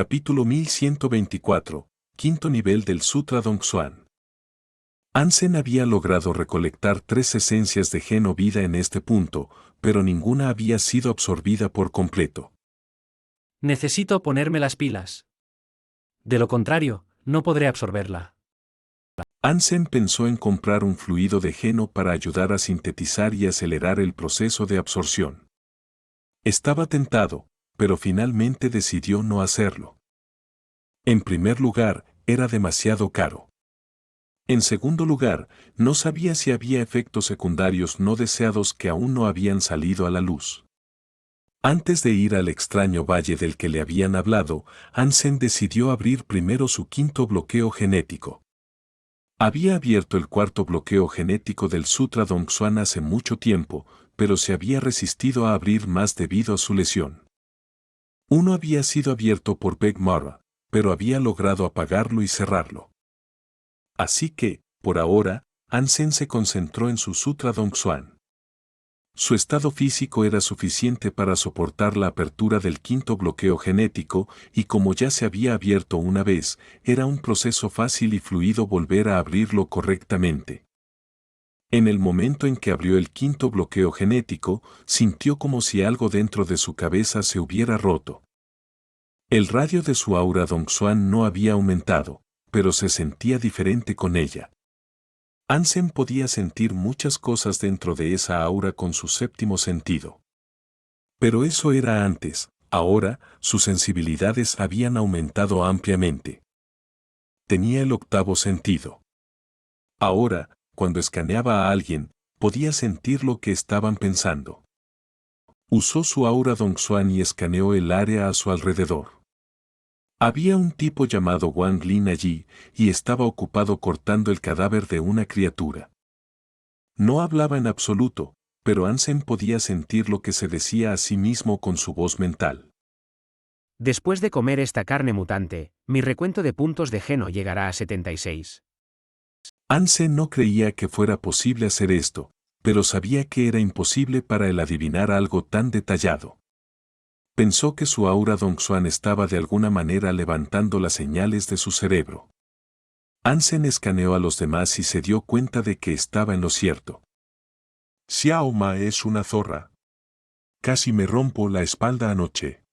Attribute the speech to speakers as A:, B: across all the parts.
A: Capítulo 1124, quinto nivel del Sutra Dongsuan. Ansen había logrado recolectar 3 esencias de Gen o vida en este punto, pero ninguna había sido absorbida por completo.
B: Necesito ponerme las pilas. De lo contrario, no podré absorberla.
A: Ansen pensó en comprar un fluido de Geno para ayudar a sintetizar y acelerar el proceso de absorción. Estaba tentado, pero finalmente decidió no hacerlo. En primer lugar, era demasiado caro. En segundo lugar, no sabía si había efectos secundarios no deseados que aún no habían salido a la luz. Antes de ir al extraño valle del que le habían hablado, Ansen decidió abrir primero su quinto bloqueo genético. Había abierto el cuarto bloqueo genético del Sutra Dongsuan hace mucho tiempo, pero se había resistido a abrir más debido a su lesión. Uno había sido abierto por Peg Mara, pero había logrado apagarlo y cerrarlo. Así que, por ahora, Ansen se concentró en su Sutra Dongsuan. Su estado físico era suficiente para soportar la apertura del quinto bloqueo genético, y como ya se había abierto una vez, era un proceso fácil y fluido volver a abrirlo correctamente. En el momento en que abrió el quinto bloqueo genético, sintió como si algo dentro de su cabeza se hubiera roto. El radio de su aura Dongsuan no había aumentado, pero se sentía diferente con ella. Ansen podía sentir muchas cosas dentro de esa aura con su séptimo sentido. Pero eso era antes, ahora, sus sensibilidades habían aumentado ampliamente. Tenía el octavo sentido. Ahora, cuando escaneaba a alguien, podía sentir lo que estaban pensando. Usó su aura Dongsuan y escaneó el área a su alrededor. Había un tipo llamado Wang Lin allí, y estaba ocupado cortando el cadáver de una criatura. No hablaba en absoluto, pero Ansen podía sentir lo que se decía a sí mismo con su voz mental.
C: Después de comer esta carne mutante, mi recuento de puntos de Geno llegará a 76.
A: Ansen no creía que fuera posible hacer esto, pero sabía que era imposible para él adivinar algo tan detallado. Pensó que su aura Dongsuan estaba de alguna manera levantando las señales de su cerebro. Ansen escaneó a los demás y se dio cuenta de que estaba en lo cierto. Xiao Ma es una zorra. Casi me rompo la espalda anoche.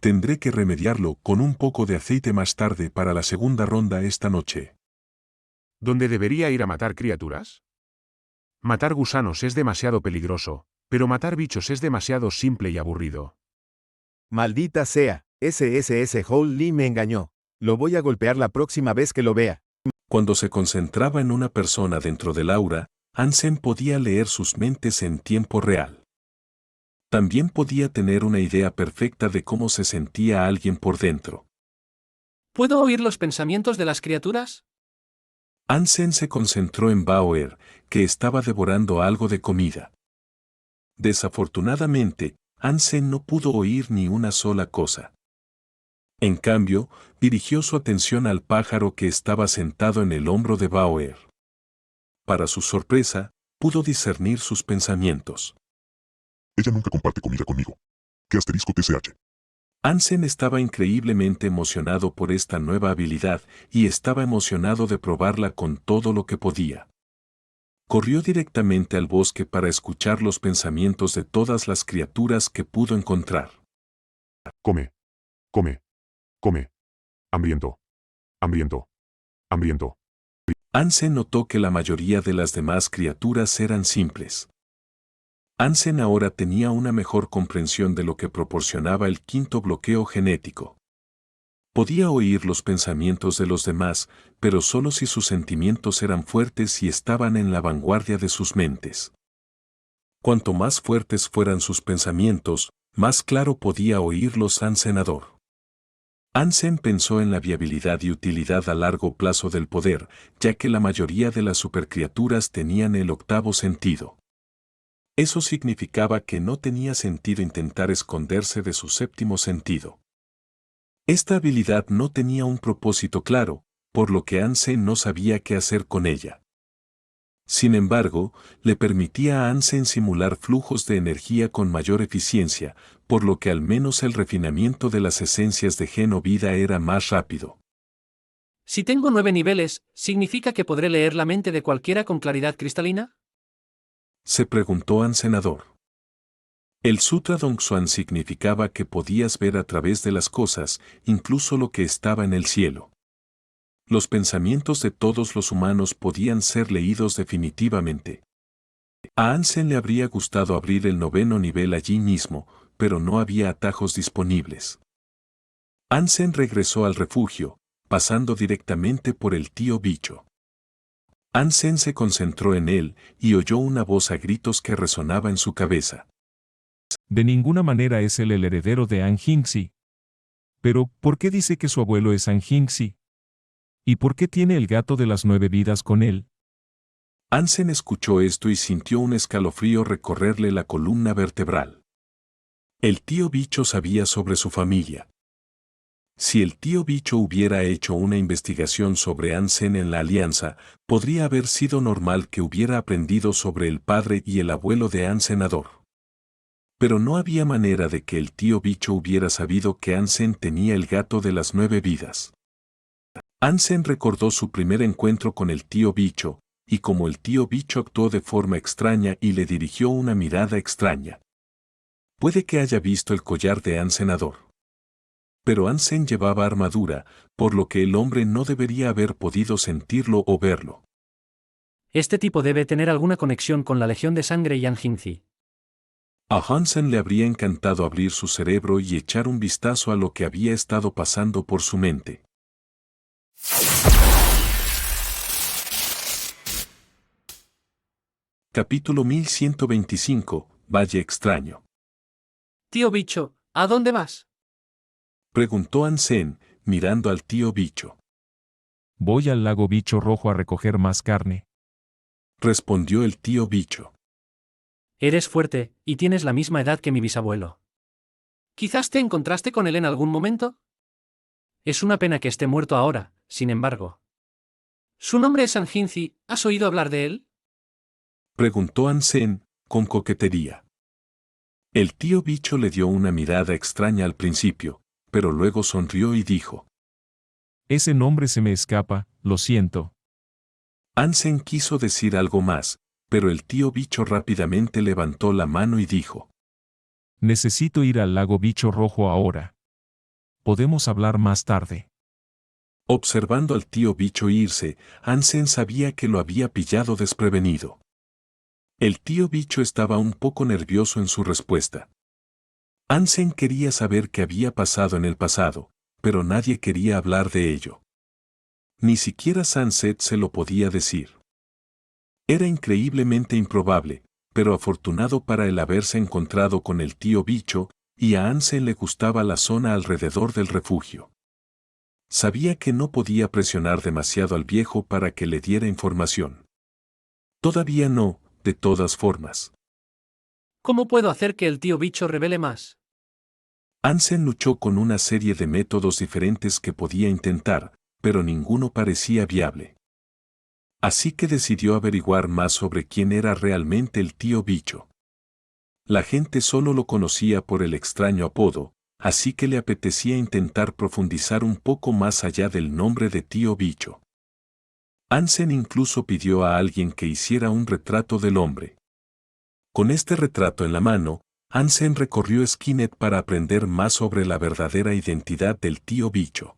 A: Tendré que remediarlo con un poco de aceite más tarde para la segunda ronda esta noche.
D: ¿Dónde debería ir a matar criaturas? Matar gusanos es demasiado peligroso, pero matar bichos es demasiado simple y aburrido.
E: Maldita sea, ese Hole Lee me engañó. Lo voy a golpear la próxima vez que lo vea.
A: Cuando se concentraba en una persona dentro del aura, Ansen podía leer sus mentes en tiempo real. También podía tener una idea perfecta de cómo se sentía alguien por dentro.
B: ¿Puedo oír los pensamientos de las criaturas?
A: Ansen se concentró en Baoer, que estaba devorando algo de comida. Desafortunadamente, Ansen no pudo oír ni una sola cosa. En cambio, dirigió su atención al pájaro que estaba sentado en el hombro de Baoer. Para su sorpresa, pudo discernir sus pensamientos.
F: Ella nunca comparte comida conmigo. ¿Qué asterisco TSH?
A: Ansen estaba increíblemente emocionado por esta nueva habilidad y estaba emocionado de probarla con todo lo que podía. Corrió directamente al bosque para escuchar los pensamientos de todas las criaturas que pudo encontrar.
D: Come. Come. Come. Hambriento. Hambriento. Hambriento.
A: Ansen notó que la mayoría de las demás criaturas eran simples. Ansen ahora tenía una mejor comprensión de lo que proporcionaba el quinto bloqueo genético. Podía oír los pensamientos de los demás, pero solo si sus sentimientos eran fuertes y estaban en la vanguardia de sus mentes. Cuanto más fuertes fueran sus pensamientos, más claro podía oírlos Ansenador. Ansen pensó en la viabilidad y utilidad a largo plazo del poder, ya que la mayoría de las supercriaturas tenían el octavo sentido. Eso significaba que no tenía sentido intentar esconderse de su séptimo sentido. Esta habilidad no tenía un propósito claro, por lo que Ansen no sabía qué hacer con ella. Sin embargo, le permitía a Hansen simular flujos de energía con mayor eficiencia, por lo que al menos el refinamiento de las esencias de Genovida era más rápido.
B: Si tengo 9 niveles, ¿significa que podré leer la mente de cualquiera con claridad cristalina?
A: Se preguntó Ansenador. El Sutra Dongsuan significaba que podías ver a través de las cosas, incluso lo que estaba en el cielo. Los pensamientos de todos los humanos podían ser leídos definitivamente. A Hansen le habría gustado abrir el 9º nivel allí mismo, pero no había atajos disponibles. Hansen regresó al refugio, pasando directamente por el tío bicho. Hansen se concentró en él y oyó una voz a gritos que resonaba en su cabeza.
G: De ninguna manera es él el heredero de An Jingxi. Pero, ¿por qué dice que su abuelo es An Jingxi? ¿Y por qué tiene el gato de las 9 vidas con él?
A: Hansen escuchó esto y sintió un escalofrío recorrerle la columna vertebral. El tío bicho sabía sobre su familia. Si el tío bicho hubiera hecho una investigación sobre Hansen en la Alianza, podría haber sido normal que hubiera aprendido sobre el padre y el abuelo de Ansenador. Pero no había manera de que el tío bicho hubiera sabido que Hansen tenía el gato de las 9 vidas. Hansen recordó su primer encuentro con el tío bicho, y como el tío bicho actuó de forma extraña y le dirigió una mirada extraña. Puede que haya visto el collar de Ansenador. Pero Hansen llevaba armadura, por lo que el hombre no debería haber podido sentirlo o verlo.
B: Este tipo debe tener alguna conexión con la Legión de Sangre y An Jingxi.
A: A Hansen le habría encantado abrir su cerebro y echar un vistazo a lo que había estado pasando por su mente. Capítulo 1125, Valle Extraño.
B: Tío bicho, ¿a dónde vas?
A: Preguntó Hansen, mirando al tío bicho.
G: Voy al lago Bicho Rojo a recoger más carne.
A: Respondió el tío bicho.
B: Eres fuerte, y tienes la misma edad que mi bisabuelo. ¿Quizás te encontraste con él en algún momento? Es una pena que esté muerto ahora, sin embargo. Su nombre es An Jingxi, ¿has oído hablar de él?
A: Preguntó Hansen, con coquetería. El tío bicho le dio una mirada extraña al principio, pero luego sonrió y dijo.
G: Ese nombre se me escapa, lo siento.
A: Hansen quiso decir algo más, pero el tío bicho rápidamente levantó la mano y dijo.
G: Necesito ir al lago Bicho Rojo ahora. Podemos hablar más tarde.
A: Observando al tío bicho irse, Hansen sabía que lo había pillado desprevenido. El tío bicho estaba un poco nervioso en su respuesta. Hansen quería saber qué había pasado en el pasado, pero nadie quería hablar de ello. Ni siquiera Sunset se lo podía decir. Era increíblemente improbable, pero afortunado para él haberse encontrado con el tío bicho, y a Hansen le gustaba la zona alrededor del refugio. Sabía que no podía presionar demasiado al viejo para que le diera información. Todavía no, de todas formas.
B: ¿Cómo puedo hacer que el tío bicho revele más?
A: Hansen luchó con una serie de métodos diferentes que podía intentar, pero ninguno parecía viable. Así que decidió averiguar más sobre quién era realmente el tío bicho. La gente solo lo conocía por el extraño apodo, así que le apetecía intentar profundizar un poco más allá del nombre de tío bicho. Hansen incluso pidió a alguien que hiciera un retrato del hombre. Con este retrato en la mano, Hansen recorrió Skynet para aprender más sobre la verdadera identidad del tío bicho.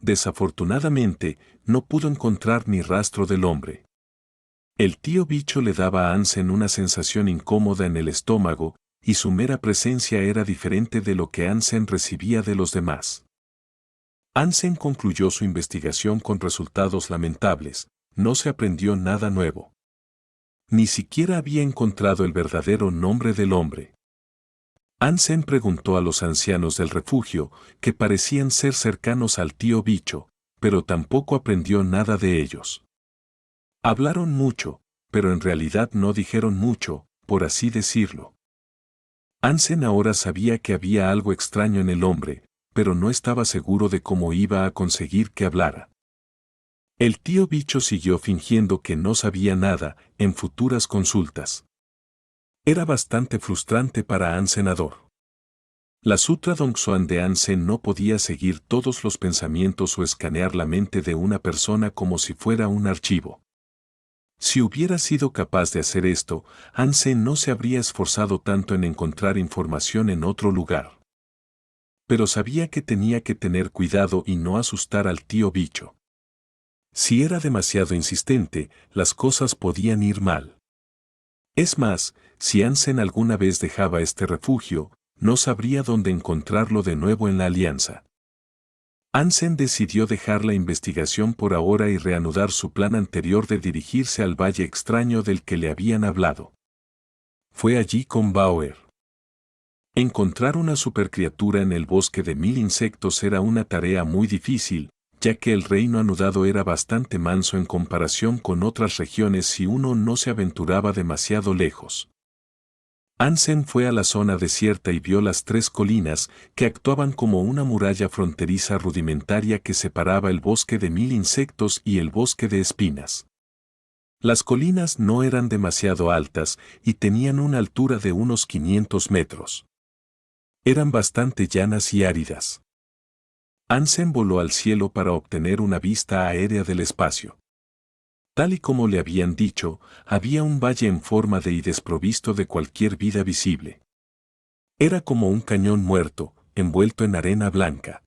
A: Desafortunadamente, no pudo encontrar ni rastro del hombre. El tío bicho le daba a Hansen una sensación incómoda en el estómago, y su mera presencia era diferente de lo que Hansen recibía de los demás. Hansen concluyó su investigación con resultados lamentables, no se aprendió nada nuevo. Ni siquiera había encontrado el verdadero nombre del hombre. Hansen preguntó a los ancianos del refugio, que parecían ser cercanos al tío bicho, pero tampoco aprendió nada de ellos. Hablaron mucho, pero en realidad no dijeron mucho, por así decirlo. Hansen ahora sabía que había algo extraño en el hombre, pero no estaba seguro de cómo iba a conseguir que hablara. El tío bicho siguió fingiendo que no sabía nada en futuras consultas. Era bastante frustrante para An Senador. La Sutra Dongsuan de An-sen no podía seguir todos los pensamientos o escanear la mente de una persona como si fuera un archivo. Si hubiera sido capaz de hacer esto, An-sen no se habría esforzado tanto en encontrar información en otro lugar. Pero sabía que tenía que tener cuidado y no asustar al tío bicho. Si era demasiado insistente, las cosas podían ir mal. Es más, si An-sen alguna vez dejaba este refugio, no sabría dónde encontrarlo de nuevo en la alianza. An-sen decidió dejar la investigación por ahora y reanudar su plan anterior de dirigirse al valle extraño del que le habían hablado. Fue allí con Bauer. Encontrar una supercriatura en el bosque de 1000 insectos era una tarea muy difícil, ya que el reino anudado era bastante manso en comparación con otras regiones si uno no se aventuraba demasiado lejos. An-sen fue a la zona desierta y vio las 3 colinas que actuaban como una muralla fronteriza rudimentaria que separaba el bosque de 1000 insectos y el bosque de espinas. Las colinas no eran demasiado altas y tenían una altura de unos 500 metros. Eran bastante llanas y áridas. An-sen voló al cielo para obtener una vista aérea del espacio. Tal y como le habían dicho, había un valle en forma de y desprovisto de cualquier vida visible. Era como un cañón muerto, envuelto en arena blanca.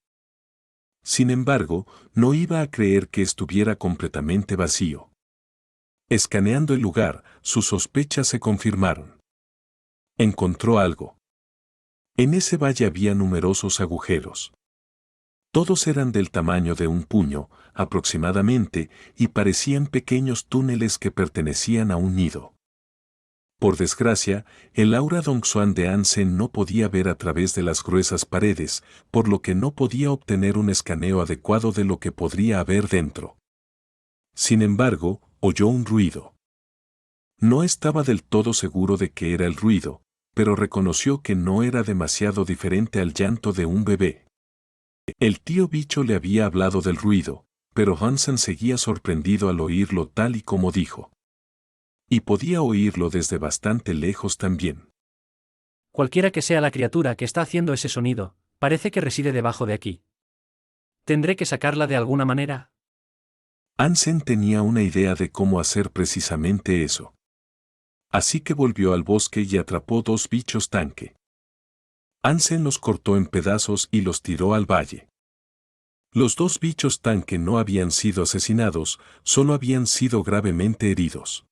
A: Sin embargo, no iba a creer que estuviera completamente vacío. Escaneando el lugar, sus sospechas se confirmaron. Encontró algo. En ese valle había numerosos agujeros. Todos eran del tamaño de un puño, aproximadamente, y parecían pequeños túneles que pertenecían a un nido. Por desgracia, el aura Dongsuan de An-sen no podía ver a través de las gruesas paredes, por lo que no podía obtener un escaneo adecuado de lo que podría haber dentro. Sin embargo, oyó un ruido. No estaba del todo seguro de qué era el ruido, pero reconoció que no era demasiado diferente al llanto de un bebé. El tío bicho le había hablado del ruido, pero Hansen seguía sorprendido al oírlo tal y como dijo. Y podía oírlo desde bastante lejos también.
B: Cualquiera que sea la criatura que está haciendo ese sonido, parece que reside debajo de aquí. ¿Tendré que sacarla de alguna manera?
A: An-sen tenía una idea de cómo hacer precisamente eso. Así que volvió al bosque y atrapó 2 bichos tanque. An-sen los cortó en pedazos y los tiró al valle. Los 2 bichos tanque no habían sido asesinados, solo habían sido gravemente heridos.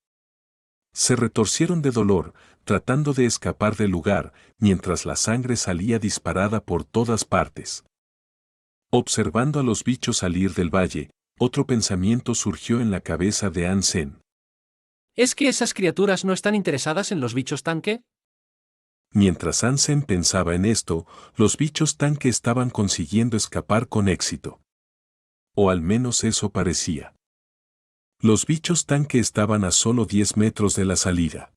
A: Se retorcieron de dolor, tratando de escapar del lugar, mientras la sangre salía disparada por todas partes. Observando a los bichos salir del valle, otro pensamiento surgió en la cabeza de An-sen.
B: ¿Es que esas criaturas no están interesadas en los bichos tanque?
A: Mientras An-sen pensaba en esto, los bichos tanque estaban consiguiendo escapar con éxito. O al menos eso parecía. Los bichos tanque estaban a solo 10 metros de la salida.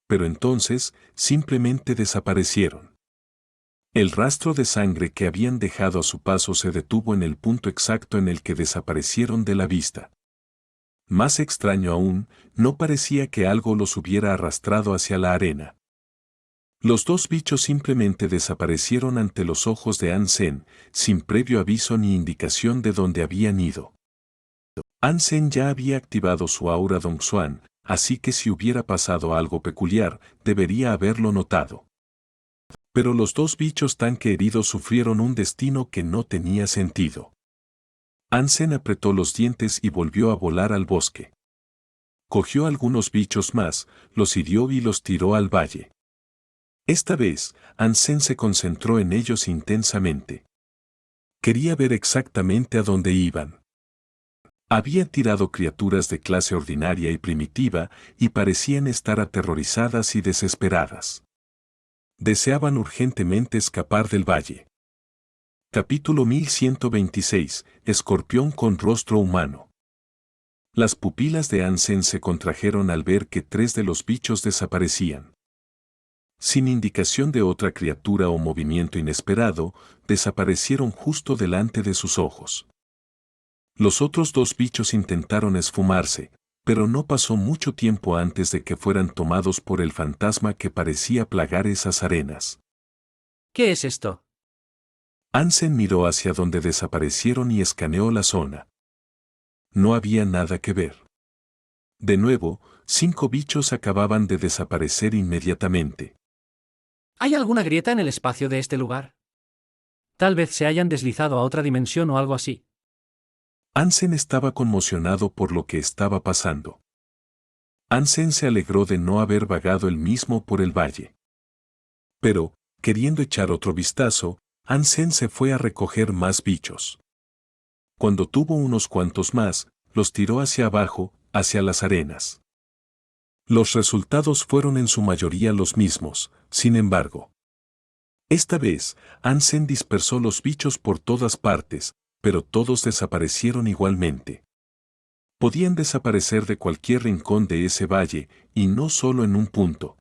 A: Pero entonces, simplemente desaparecieron. El rastro de sangre que habían dejado a su paso se detuvo en el punto exacto en el que desaparecieron de la vista. Más extraño aún, no parecía que algo los hubiera arrastrado hacia la arena. Los 2 bichos simplemente desaparecieron ante los ojos de An-sen, sin previo aviso ni indicación de dónde habían ido. An-sen ya había activado su aura Dongsuan, así que si hubiera pasado algo peculiar, debería haberlo notado. Pero los 2 bichos tanque heridos sufrieron un destino que no tenía sentido. An-sen apretó los dientes y volvió a volar al bosque. Cogió algunos bichos más, los hirió y los tiró al valle. Esta vez, An-sen se concentró en ellos intensamente. Quería ver exactamente a dónde iban. Había tirado criaturas de clase ordinaria y primitiva y parecían estar aterrorizadas y desesperadas. Deseaban urgentemente escapar del valle. Capítulo 1126, Escorpión con rostro humano. Las pupilas de An-sen se contrajeron al ver que 3 de los bichos desaparecían. Sin indicación de otra criatura o movimiento inesperado, desaparecieron justo delante de sus ojos. Los otros dos bichos intentaron esfumarse, pero no pasó mucho tiempo antes de que fueran tomados por el fantasma que parecía plagar esas arenas.
B: ¿Qué es esto?
A: Ansem miró hacia donde desaparecieron y escaneó la zona. No había nada que ver. De nuevo, 5 bichos acababan de desaparecer inmediatamente.
B: ¿Hay alguna grieta en el espacio de este lugar? Tal vez se hayan deslizado a otra dimensión o algo así.
A: Ansem estaba conmocionado por lo que estaba pasando. Ansem se alegró de no haber vagado él mismo por el valle. Pero, queriendo echar otro vistazo, Ansem se fue a recoger más bichos. Cuando tuvo unos cuantos más, los tiró hacia abajo, hacia las arenas. Los resultados fueron en su mayoría los mismos, sin embargo. Esta vez, Ansem dispersó los bichos por todas partes, pero todos desaparecieron igualmente. Podían desaparecer de cualquier rincón de ese valle, y no solo en un punto.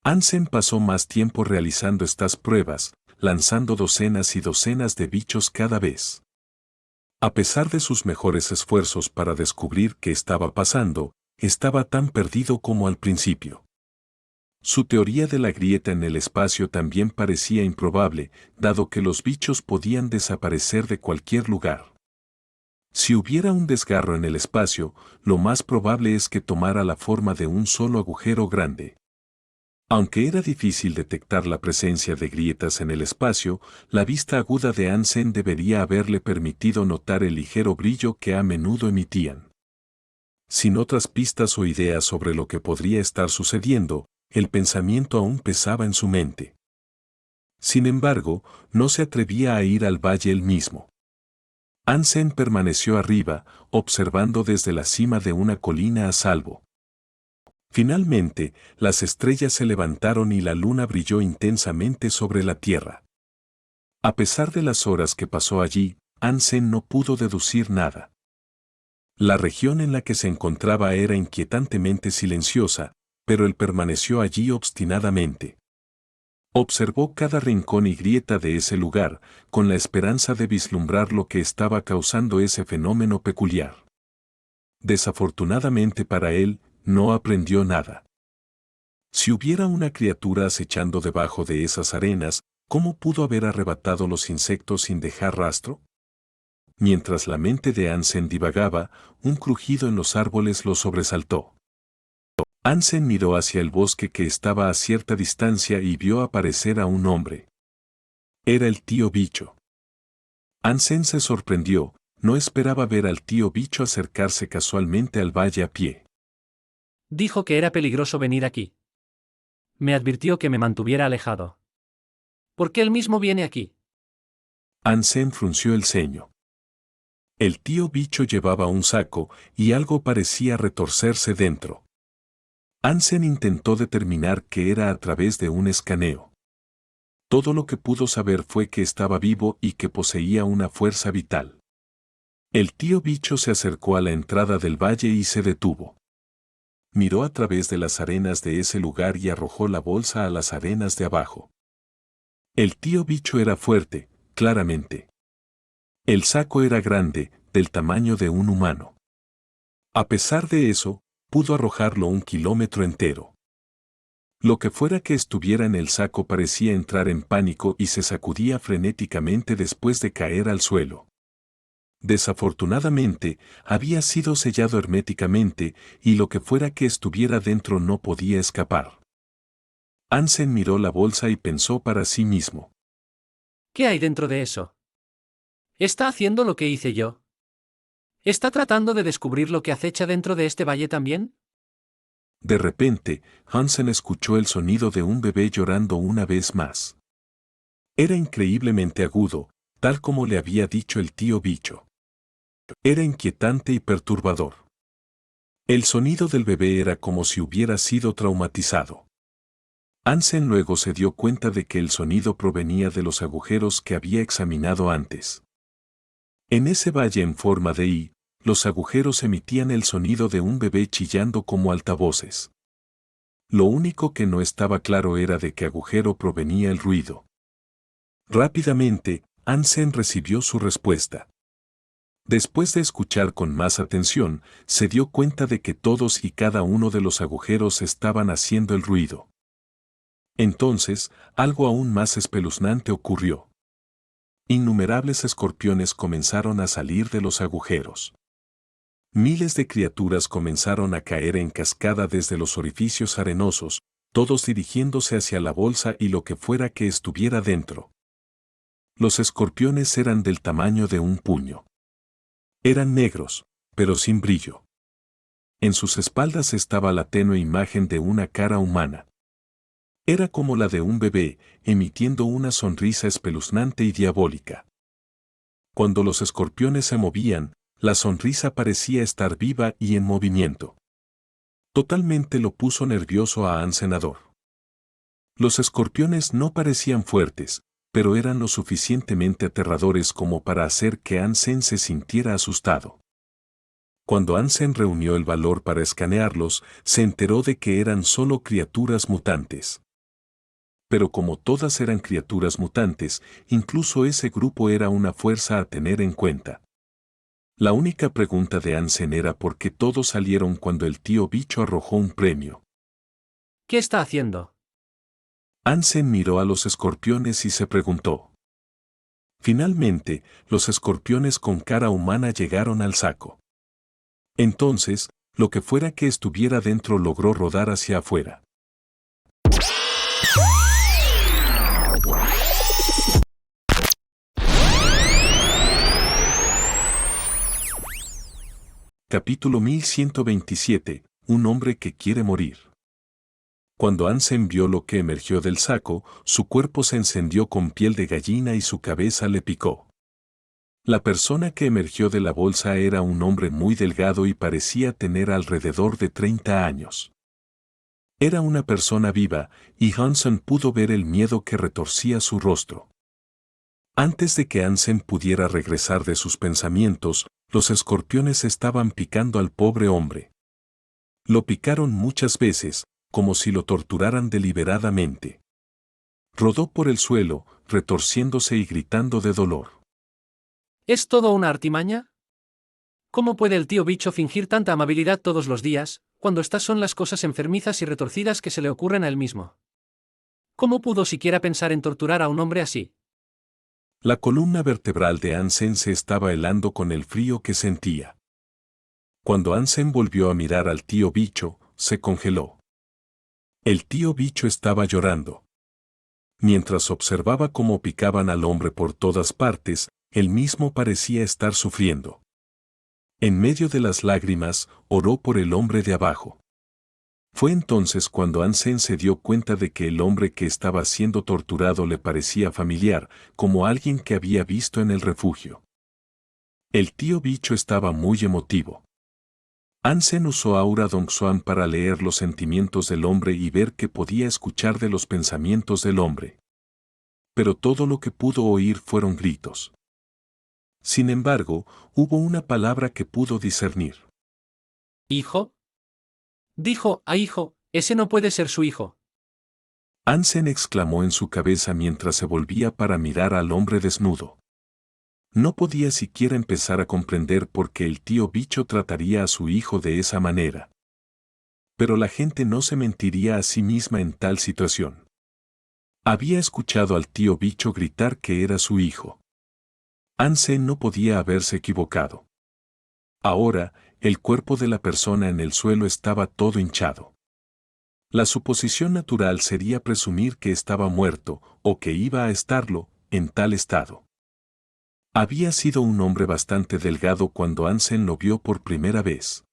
A: Ansem pasó más tiempo realizando estas pruebas, lanzando docenas y docenas de bichos cada vez. A pesar de sus mejores esfuerzos para descubrir qué estaba pasando, estaba tan perdido como al principio. Su teoría de la grieta en el espacio también parecía improbable, dado que los bichos podían desaparecer de cualquier lugar. Si hubiera un desgarro en el espacio, lo más probable es que tomara la forma de un solo agujero grande. Aunque era difícil detectar la presencia de grietas en el espacio, la vista aguda de Ansem debería haberle permitido notar el ligero brillo que a menudo emitían. Sin otras pistas o ideas sobre lo que podría estar sucediendo, el pensamiento aún pesaba en su mente. Sin embargo, no se atrevía a ir al valle él mismo. Ansem permaneció arriba, observando desde la cima de una colina a salvo. Finalmente, las estrellas se levantaron y la luna brilló intensamente sobre la tierra. A pesar de las horas que pasó allí, Ansem no pudo deducir nada. La región en la que se encontraba era inquietantemente silenciosa, pero él permaneció allí obstinadamente. Observó cada rincón y grieta de ese lugar, con la esperanza de vislumbrar lo que estaba causando ese fenómeno peculiar. Desafortunadamente para él, no aprendió nada. Si hubiera una criatura acechando debajo de esas arenas, ¿cómo pudo haber arrebatado los insectos sin dejar rastro? Mientras la mente de Ansem divagaba, un crujido en los árboles lo sobresaltó. Ansem miró hacia el bosque que estaba a cierta distancia y vio aparecer a un hombre. Era el tío bicho. Ansem se sorprendió, no esperaba ver al tío bicho acercarse casualmente al valle a pie.
B: Dijo que era peligroso venir aquí. Me advirtió que me mantuviera alejado. ¿Por qué él mismo viene aquí?
A: Ansem frunció el ceño. El tío bicho llevaba un saco y algo parecía retorcerse dentro. Ansem intentó determinar qué era a través de un escaneo. Todo lo que pudo saber fue que estaba vivo y que poseía una fuerza vital. El tío bicho se acercó a la entrada del valle y se detuvo. Miró a través de las arenas de ese lugar y arrojó la bolsa a las arenas de abajo. El tío bicho era fuerte, claramente. El saco era grande, del tamaño de un humano. A pesar de eso, pudo arrojarlo 1 kilómetro entero. Lo que fuera que estuviera en el saco parecía entrar en pánico y se sacudía frenéticamente después de caer al suelo. Desafortunadamente, había sido sellado herméticamente y lo que fuera que estuviera dentro no podía escapar. Ansem miró la bolsa y pensó para sí mismo.
B: ¿Qué hay dentro de eso? ¿Está haciendo lo que hice yo? ¿Está tratando de descubrir lo que acecha dentro de este valle también?
A: De repente, Ansem escuchó el sonido de un bebé llorando una vez más. Era increíblemente agudo, tal como le había dicho el tío bicho. Era inquietante y perturbador. El sonido del bebé era como si hubiera sido traumatizado. Ansem luego se dio cuenta de que el sonido provenía de los agujeros que había examinado antes. En ese valle en forma de I, los agujeros emitían el sonido de un bebé chillando como altavoces. Lo único que no estaba claro era de qué agujero provenía el ruido. Rápidamente, Ansem recibió su respuesta. Después de escuchar con más atención, se dio cuenta de que todos y cada uno de los agujeros estaban haciendo el ruido. Entonces, algo aún más espeluznante ocurrió. Innumerables escorpiones comenzaron a salir de los agujeros. Miles de criaturas comenzaron a caer en cascada desde los orificios arenosos, todos dirigiéndose hacia la bolsa y lo que fuera que estuviera dentro. Los escorpiones eran del tamaño de un puño. Eran negros, pero sin brillo. En sus espaldas estaba la tenue imagen de una cara humana. Era como la de un bebé, emitiendo una sonrisa espeluznante y diabólica. Cuando los escorpiones se movían, la sonrisa parecía estar viva y en movimiento. Totalmente lo puso nervioso a Senador. Los escorpiones no parecían fuertes, pero eran lo suficientemente aterradores como para hacer que Ansem se sintiera asustado. Cuando Ansem reunió el valor para escanearlos, se enteró de que eran solo criaturas mutantes. Pero como todas eran criaturas mutantes, incluso ese grupo era una fuerza a tener en cuenta. La única pregunta de Ansem era por qué todos salieron cuando el tío bicho arrojó un premio.
B: ¿Qué está haciendo?
A: Ansem miró a los escorpiones y se preguntó. Finalmente, los escorpiones con cara humana llegaron al saco. Entonces, lo que fuera que estuviera dentro logró rodar hacia afuera. Capítulo 1127. Un hombre que quiere morir. Cuando Ansem vio lo que emergió del saco, su cuerpo se encendió con piel de gallina y su cabeza le picó. La persona que emergió de la bolsa era un hombre muy delgado y parecía tener alrededor de 30 años. Era una persona viva, y Ansem pudo ver el miedo que retorcía su rostro. Antes de que Ansem pudiera regresar de sus pensamientos, los escorpiones estaban picando al pobre hombre. Lo picaron muchas veces, como si lo torturaran deliberadamente. Rodó por el suelo, retorciéndose y gritando de dolor.
B: ¿Es todo una artimaña? ¿Cómo puede el tío bicho fingir tanta amabilidad todos los días, cuando estas son las cosas enfermizas y retorcidas que se le ocurren a él mismo? ¿Cómo pudo siquiera pensar en torturar a un hombre así?
A: La columna vertebral de Ansem se estaba helando con el frío que sentía. Cuando Ansem volvió a mirar al tío bicho, se congeló. El tío bicho estaba llorando. Mientras observaba cómo picaban al hombre por todas partes, él mismo parecía estar sufriendo. En medio de las lágrimas, oró por el hombre de abajo. Fue entonces cuando Ansem se dio cuenta de que el hombre que estaba siendo torturado le parecía familiar, como alguien que había visto en el refugio. El tío bicho estaba muy emotivo. Ansem usó Aura Dongsuan para leer los sentimientos del hombre y ver que podía escuchar de los pensamientos del hombre. Pero todo lo que pudo oír fueron gritos. Sin embargo, hubo una palabra que pudo discernir.
B: ¿Hijo? Dijo, hijo, ese no puede ser su hijo.
A: Ansem exclamó en su cabeza mientras se volvía para mirar al hombre desnudo. No podía siquiera empezar a comprender por qué el tío bicho trataría a su hijo de esa manera. Pero la gente no se mentiría a sí misma en tal situación. Había escuchado al tío bicho gritar que era su hijo. Ansem no podía haberse equivocado. Ahora, el cuerpo de la persona en el suelo estaba todo hinchado. La suposición natural sería presumir que estaba muerto, o que iba a estarlo, en tal estado. Había sido un hombre bastante delgado cuando Ansem lo vio por primera vez.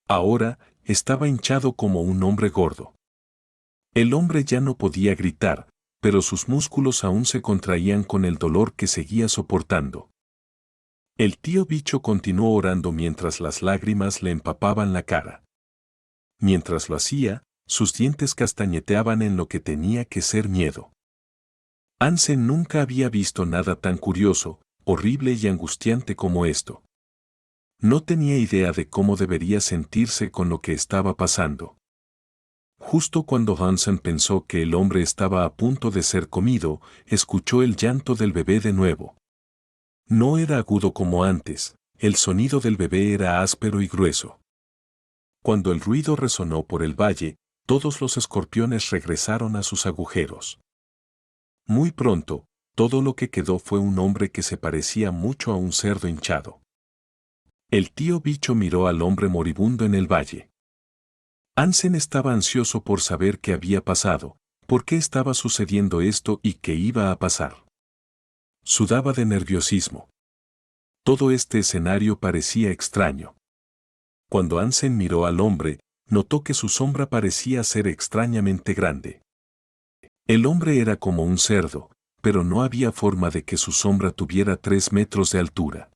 A: Ahora, estaba hinchado como un hombre gordo. El hombre ya no podía gritar, pero sus músculos aún se contraían con el dolor que seguía soportando. El tío bicho continuó orando mientras las lágrimas le empapaban la cara. Mientras lo hacía, sus dientes castañeteaban en lo que tenía que ser miedo. Ansem nunca había visto nada tan curioso, horrible y angustiante como esto. No tenía idea de cómo debería sentirse con lo que estaba pasando. Justo cuando Ansem pensó que el hombre estaba a punto de ser comido, escuchó el llanto del bebé de nuevo. No era agudo como antes, el sonido del bebé era áspero y grueso. Cuando el ruido resonó por el valle, todos los escorpiones regresaron a sus agujeros. Muy pronto, todo lo que quedó fue un hombre que se parecía mucho a un cerdo hinchado. El tío bicho miró al hombre moribundo en el valle. Ansem estaba ansioso por saber qué había pasado, por qué estaba sucediendo esto y qué iba a pasar. Sudaba de nerviosismo. Todo este escenario parecía extraño. Cuando Ansem miró al hombre, notó que su sombra parecía ser extrañamente grande. El hombre era como un cerdo, pero no había forma de que su sombra tuviera 3 metros de altura.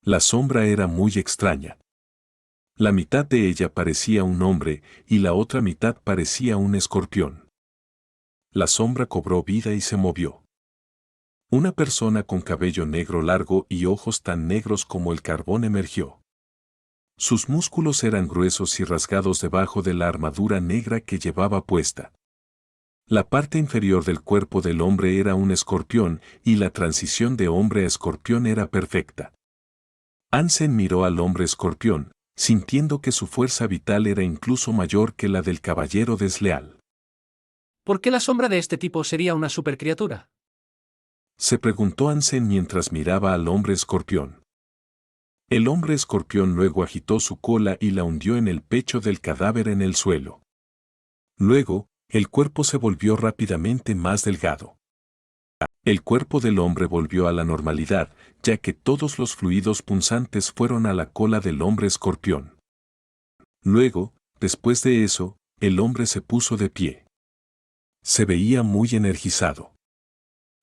A: La sombra era muy extraña. La mitad de ella parecía un hombre y la otra mitad parecía un escorpión. La sombra cobró vida y se movió. Una persona con cabello negro largo y ojos tan negros como el carbón emergió. Sus músculos eran gruesos y rasgados debajo de la armadura negra que llevaba puesta. La parte inferior del cuerpo del hombre era un escorpión y la transición de hombre a escorpión era perfecta. Ansem miró al hombre escorpión, sintiendo que su fuerza vital era incluso mayor que la del caballero desleal.
B: ¿Por qué la sombra de este tipo sería una supercriatura?
A: Se preguntó Ansem mientras miraba al hombre escorpión. El hombre escorpión luego agitó su cola y la hundió en el pecho del cadáver en el suelo. Luego, el cuerpo se volvió rápidamente más delgado. El cuerpo del hombre volvió a la normalidad, ya que todos los fluidos punzantes fueron a la cola del hombre escorpión. Luego, después de eso, el hombre se puso de pie. Se veía muy energizado.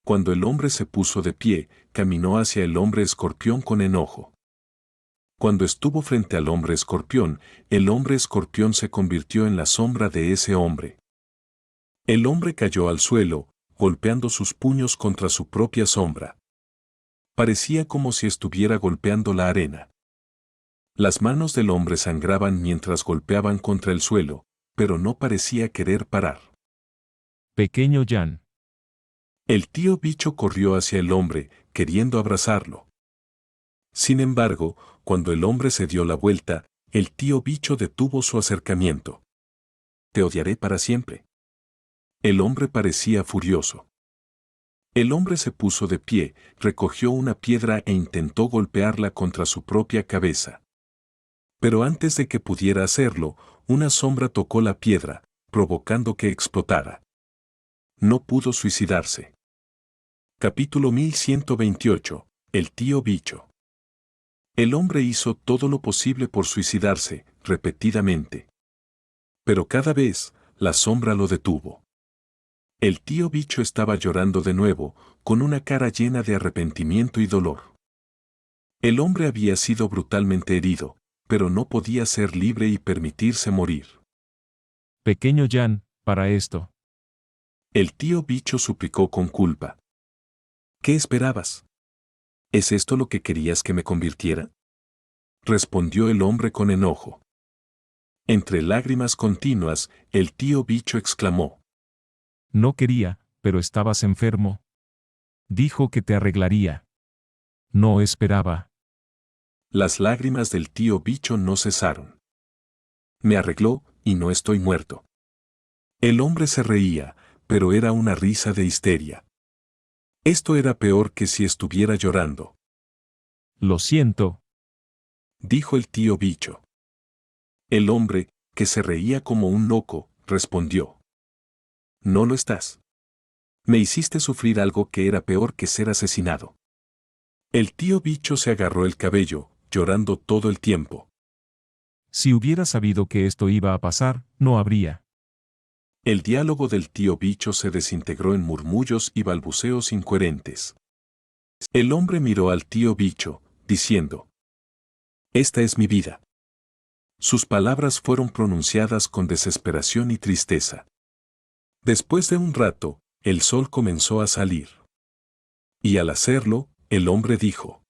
A: Cuando el hombre se puso de pie, caminó hacia el hombre escorpión con enojo. Cuando estuvo frente al hombre escorpión, el hombre escorpión se convirtió en la sombra de ese hombre. El hombre cayó al suelo, golpeando sus puños contra su propia sombra. Parecía como si estuviera golpeando la arena. Las manos del hombre sangraban mientras golpeaban contra el suelo, pero no parecía querer parar.
G: Pequeño Jan.
A: El tío bicho corrió hacia el hombre, queriendo abrazarlo. Sin embargo, cuando el hombre se dio la vuelta, el tío bicho detuvo su acercamiento. Te odiaré para siempre. El hombre parecía furioso. El hombre se puso de pie, recogió una piedra e intentó golpearla contra su propia cabeza. Pero antes de que pudiera hacerlo, una sombra tocó la piedra, provocando que explotara. No pudo suicidarse. Capítulo 1128. El tío bicho. El hombre hizo todo lo posible por suicidarse, repetidamente. Pero cada vez, la sombra lo detuvo. El tío bicho estaba llorando de nuevo, con una cara llena de arrepentimiento y dolor. El hombre había sido brutalmente herido, pero no podía ser libre y permitirse morir.
G: Pequeño Jan, para esto.
A: El tío bicho suplicó con culpa. ¿Qué esperabas? ¿Es esto lo que querías que me convirtiera? Respondió el hombre con enojo. Entre lágrimas continuas, el tío bicho exclamó.
G: No quería, pero estabas enfermo. Dijo que te arreglaría. No esperaba.
A: Las lágrimas del tío bicho no cesaron. Me arregló, y no estoy muerto. El hombre se reía, pero era una risa de histeria. Esto era peor que si estuviera llorando.
G: Lo siento.
A: Dijo el tío bicho. El hombre, que se reía como un loco, respondió. No lo estás. Me hiciste sufrir algo que era peor que ser asesinado. El tío bicho se agarró el cabello, llorando todo el tiempo.
G: Si hubiera sabido que esto iba a pasar, no habría.
A: El diálogo del tío bicho se desintegró en murmullos y balbuceos incoherentes. El hombre miró al tío bicho, diciendo: Esta es mi vida. Sus palabras fueron pronunciadas con desesperación y tristeza. Después de un rato, el sol comenzó a salir. Y al hacerlo, el hombre dijo: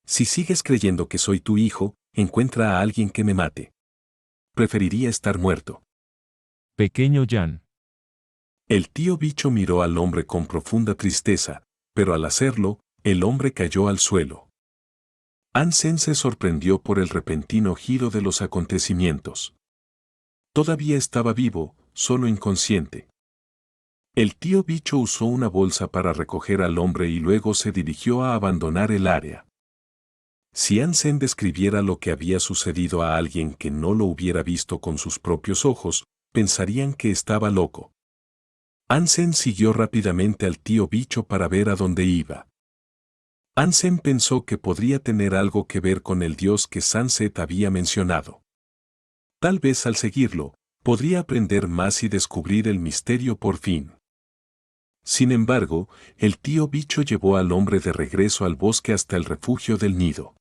A: Si sigues creyendo que soy tu hijo, encuentra a alguien que me mate. Preferiría estar muerto.
G: Pequeño Jan.
A: El tío bicho miró al hombre con profunda tristeza, pero al hacerlo, el hombre cayó al suelo. Hansen se sorprendió por el repentino giro de los acontecimientos. Todavía estaba vivo, solo inconsciente. El tío bicho usó una bolsa para recoger al hombre y luego se dirigió a abandonar el área. Si Hansen describiera lo que había sucedido a alguien que no lo hubiera visto con sus propios ojos, pensarían que estaba loco. Hansen siguió rápidamente al tío bicho para ver a dónde iba. Hansen pensó que podría tener algo que ver con el dios que Sunset había mencionado. Tal vez al seguirlo, podría aprender más y descubrir el misterio por fin. Sin embargo, el tío bicho llevó al hombre de regreso al bosque hasta el refugio del nido.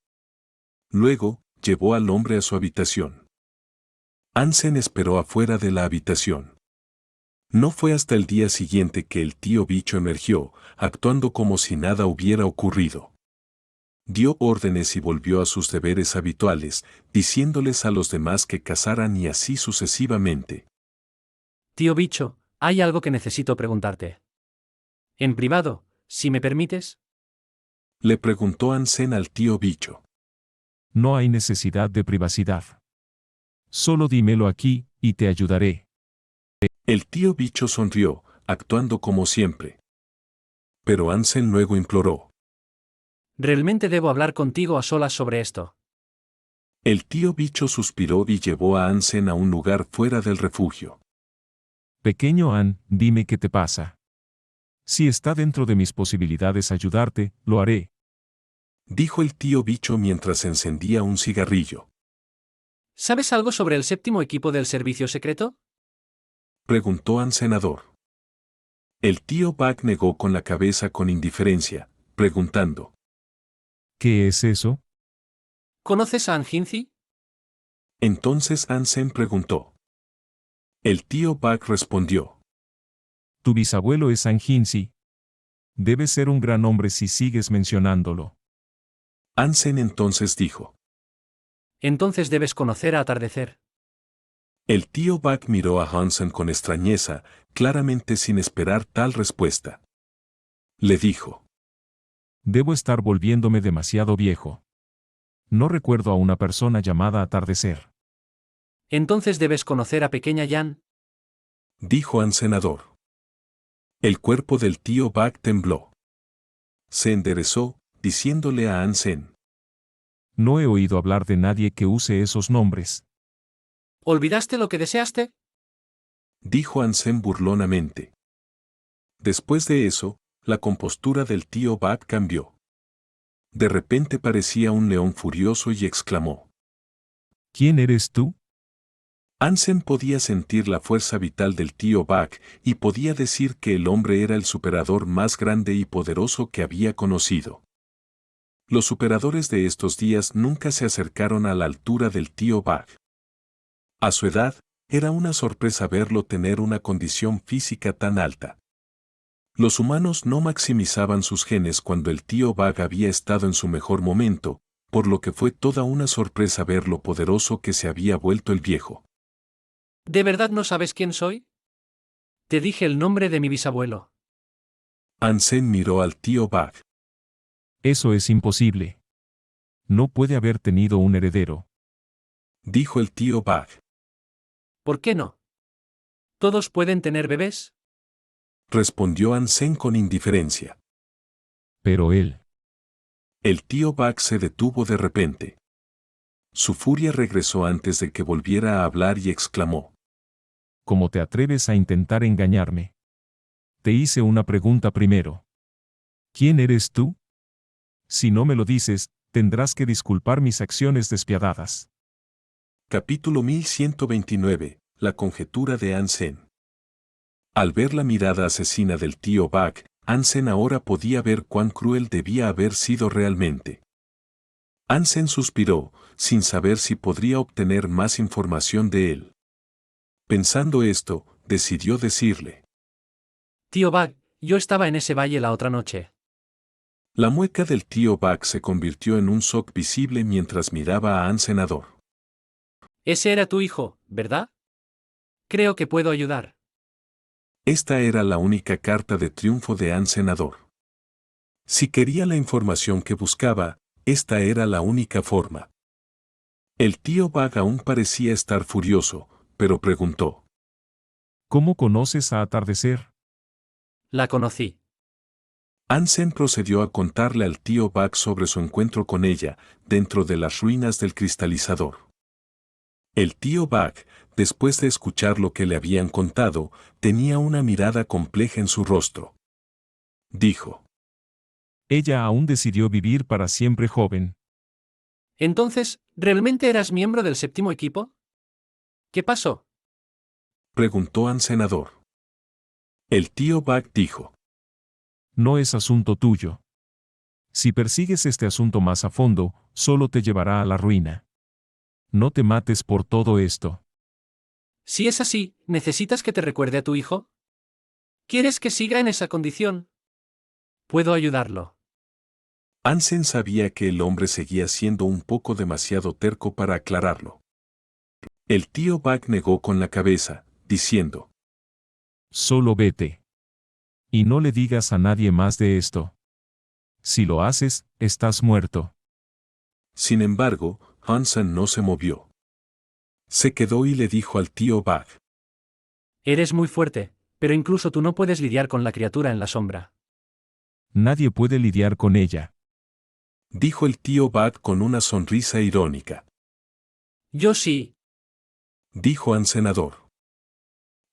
A: Luego, llevó al hombre a su habitación. Hansen esperó afuera de la habitación. No fue hasta el día siguiente que el tío bicho emergió, actuando como si nada hubiera ocurrido. Dio órdenes y volvió a sus deberes habituales, diciéndoles a los demás que cazaran y así sucesivamente.
B: Tío bicho, hay algo que necesito preguntarte. En privado, si me permites.
A: Le preguntó Hansen al tío bicho.
G: No hay necesidad de privacidad. Solo dímelo aquí, y te ayudaré.
A: El tío bicho sonrió, actuando como siempre. Pero Hansen luego imploró.
B: Realmente debo hablar contigo a solas sobre esto.
A: El tío bicho suspiró y llevó a Hansen a un lugar fuera del refugio.
G: Pequeño An, dime qué te pasa. Si está dentro de mis posibilidades ayudarte, lo haré.
A: Dijo el tío bicho mientras encendía un cigarrillo.
B: ¿Sabes algo sobre el séptimo equipo del servicio secreto?
A: Preguntó Hansenador. El tío Buck negó con la cabeza con indiferencia, preguntando.
G: ¿Qué es eso?
B: ¿Conoces a Anjinzi?
A: Entonces Hansen preguntó. El tío Buck respondió.
G: Tu bisabuelo es Anjinzi. Debe ser un gran hombre si sigues mencionándolo.
A: Hansen entonces dijo.
B: Entonces debes conocer a Atardecer.
A: El tío Buck miró a Hansen con extrañeza, claramente sin esperar tal respuesta. Le dijo.
G: Debo estar volviéndome demasiado viejo. No recuerdo a una persona llamada Atardecer.
B: Entonces debes conocer a Pequeña Jan.
A: Dijo Hansenador. El cuerpo del tío Buck tembló. Se enderezó, diciéndole a Hansen.
G: No he oído hablar de nadie que use esos nombres.
B: ¿Olvidaste lo que deseaste?
A: Dijo Hansen burlonamente. Después de eso, la compostura del tío Buck cambió. De repente parecía un león furioso y exclamó.
G: ¿Quién eres tú?
A: Hansen podía sentir la fuerza vital del tío Buck y podía decir que el hombre era el superador más grande y poderoso que había conocido. Los superadores de estos días nunca se acercaron a la altura del tío Buck. A su edad, era una sorpresa verlo tener una condición física tan alta. Los humanos no maximizaban sus genes cuando el tío Buck había estado en su mejor momento, por lo que fue toda una sorpresa ver lo poderoso que se había vuelto el viejo.
B: ¿De verdad no sabes quién soy? Te dije el nombre de mi bisabuelo.
A: Hansen miró al tío Buck.
G: Eso es imposible. No puede haber tenido un heredero.
A: Dijo el tío Buck.
B: ¿Por qué no? ¿Todos pueden tener bebés?
A: Respondió Hansen con indiferencia.
G: Pero él.
A: El tío Buck se detuvo de repente. Su furia regresó antes de que volviera a hablar y exclamó.
G: ¿Cómo te atreves a intentar engañarme? Te hice una pregunta primero. ¿Quién eres tú? Si no me lo dices, tendrás que disculpar mis acciones despiadadas.
A: Capítulo 1129. La conjetura de Hansen. Al ver la mirada asesina del tío Buck, Hansen ahora podía ver cuán cruel debía haber sido realmente. Hansen suspiró, sin saber si podría obtener más información de él. Pensando esto, decidió decirle.
B: Tío Buck, yo estaba en ese valle la otra noche.
A: La mueca del tío Buck se convirtió en un shock visible mientras miraba a Hansenador.
B: Ese era tu hijo, ¿verdad? Creo que puedo ayudar.
A: Esta era la única carta de triunfo de Hansenador. Si quería la información que buscaba, Esta era la única forma. El tío Bag aún parecía estar furioso, pero preguntó.
G: ¿Cómo conoces a Atardecer?
B: La conocí.
A: Ansem procedió a contarle al tío Bag sobre su encuentro con ella, dentro de las ruinas del cristalizador. El tío Bag, después de escuchar lo que le habían contado, tenía una mirada compleja en su rostro. Dijo.
G: Ella aún decidió vivir para siempre joven.
B: Entonces, ¿realmente eras miembro del séptimo equipo? ¿Qué pasó?
A: Preguntó Ansenador. El tío Bag dijo.
G: No es asunto tuyo. Si persigues este asunto más a fondo, solo te llevará a la ruina. No te mates por todo esto.
B: Si es así, ¿necesitas que te recuerde a tu hijo? ¿Quieres que siga en esa condición? Puedo ayudarlo.
A: Ansem sabía que el hombre seguía siendo un poco demasiado terco para aclararlo. El tío Bag negó con la cabeza, diciendo.
G: Solo vete. Y no le digas a nadie más de esto. Si lo haces, estás muerto.
A: Sin embargo, Hansen no se movió. Se quedó y le dijo al tío Bag.
B: Eres muy fuerte, pero incluso tú no puedes lidiar con la criatura en la sombra.
G: Nadie puede lidiar con ella.
A: Dijo el tío Bag con una sonrisa irónica.
B: Yo sí.
A: Dijo Ansenador.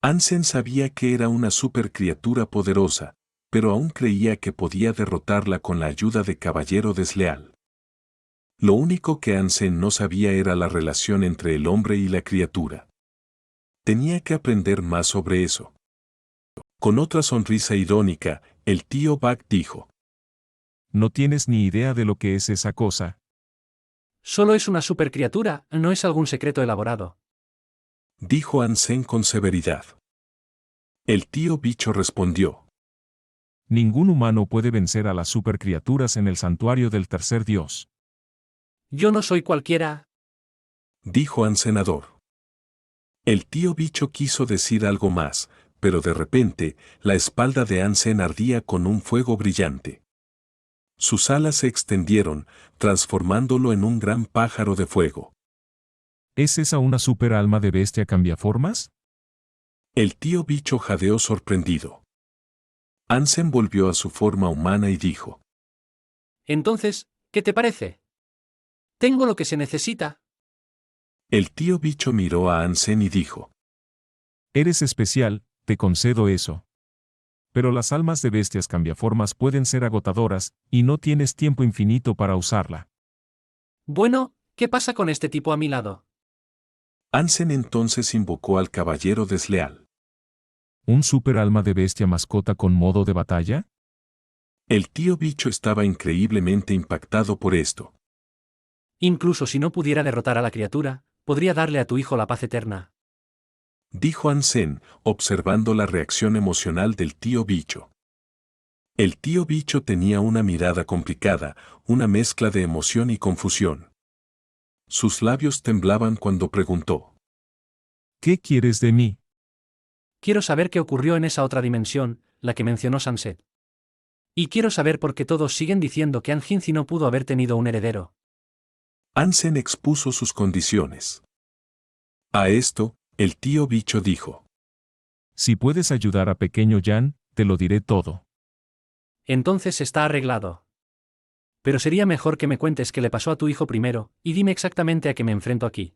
A: Ansem sabía que era una supercriatura poderosa, pero aún creía que podía derrotarla con la ayuda de Caballero Desleal. Lo único que Ansem no sabía era la relación entre el hombre y la criatura. Tenía que aprender más sobre eso. Con otra sonrisa irónica, el tío Bag dijo.
G: No tienes ni idea de lo que es esa cosa.
B: Solo es una supercriatura, no es algún secreto elaborado.
A: Dijo Ansem con severidad. El tío bicho respondió.
G: Ningún humano puede vencer a las supercriaturas en el santuario del tercer dios.
B: Yo no soy cualquiera.
A: Dijo Ansenador. El tío bicho quiso decir algo más, pero de repente, la espalda de Ansem ardía con un fuego brillante. Sus alas se extendieron, transformándolo en un gran pájaro de fuego.
G: ¿Es esa una super alma de bestia cambiaformas?
A: El tío bicho jadeó sorprendido. Ansem volvió a su forma humana y dijo.
B: Entonces, ¿qué te parece? Tengo lo que se necesita.
A: El tío bicho miró a Ansem y dijo.
G: Eres especial, te concedo eso. Pero las almas de bestias cambiaformas pueden ser agotadoras, y no tienes tiempo infinito para usarla.
B: Bueno, ¿qué pasa con este tipo a mi lado?
A: Ansem entonces invocó al Caballero Desleal.
G: ¿Un super alma de bestia mascota con modo de batalla?
A: El tío bicho estaba increíblemente impactado por esto.
B: Incluso si no pudiera derrotar a la criatura, podría darle a tu hijo la paz eterna.
A: Dijo Ansem, observando la reacción emocional del tío bicho. El tío bicho tenía una mirada complicada, una mezcla de emoción y confusión. Sus labios temblaban cuando preguntó.
G: ¿Qué quieres de mí?
B: Quiero saber qué ocurrió en esa otra dimensión, la que mencionó Sunset. Y quiero saber por qué todos siguen diciendo que Anjinzi no pudo haber tenido un heredero.
A: Ansem expuso sus condiciones. A esto, el tío bicho dijo.
G: Si puedes ayudar a pequeño Jan, te lo diré todo.
B: Entonces está arreglado. Pero sería mejor que me cuentes qué le pasó a tu hijo primero, y dime exactamente a qué me enfrento aquí.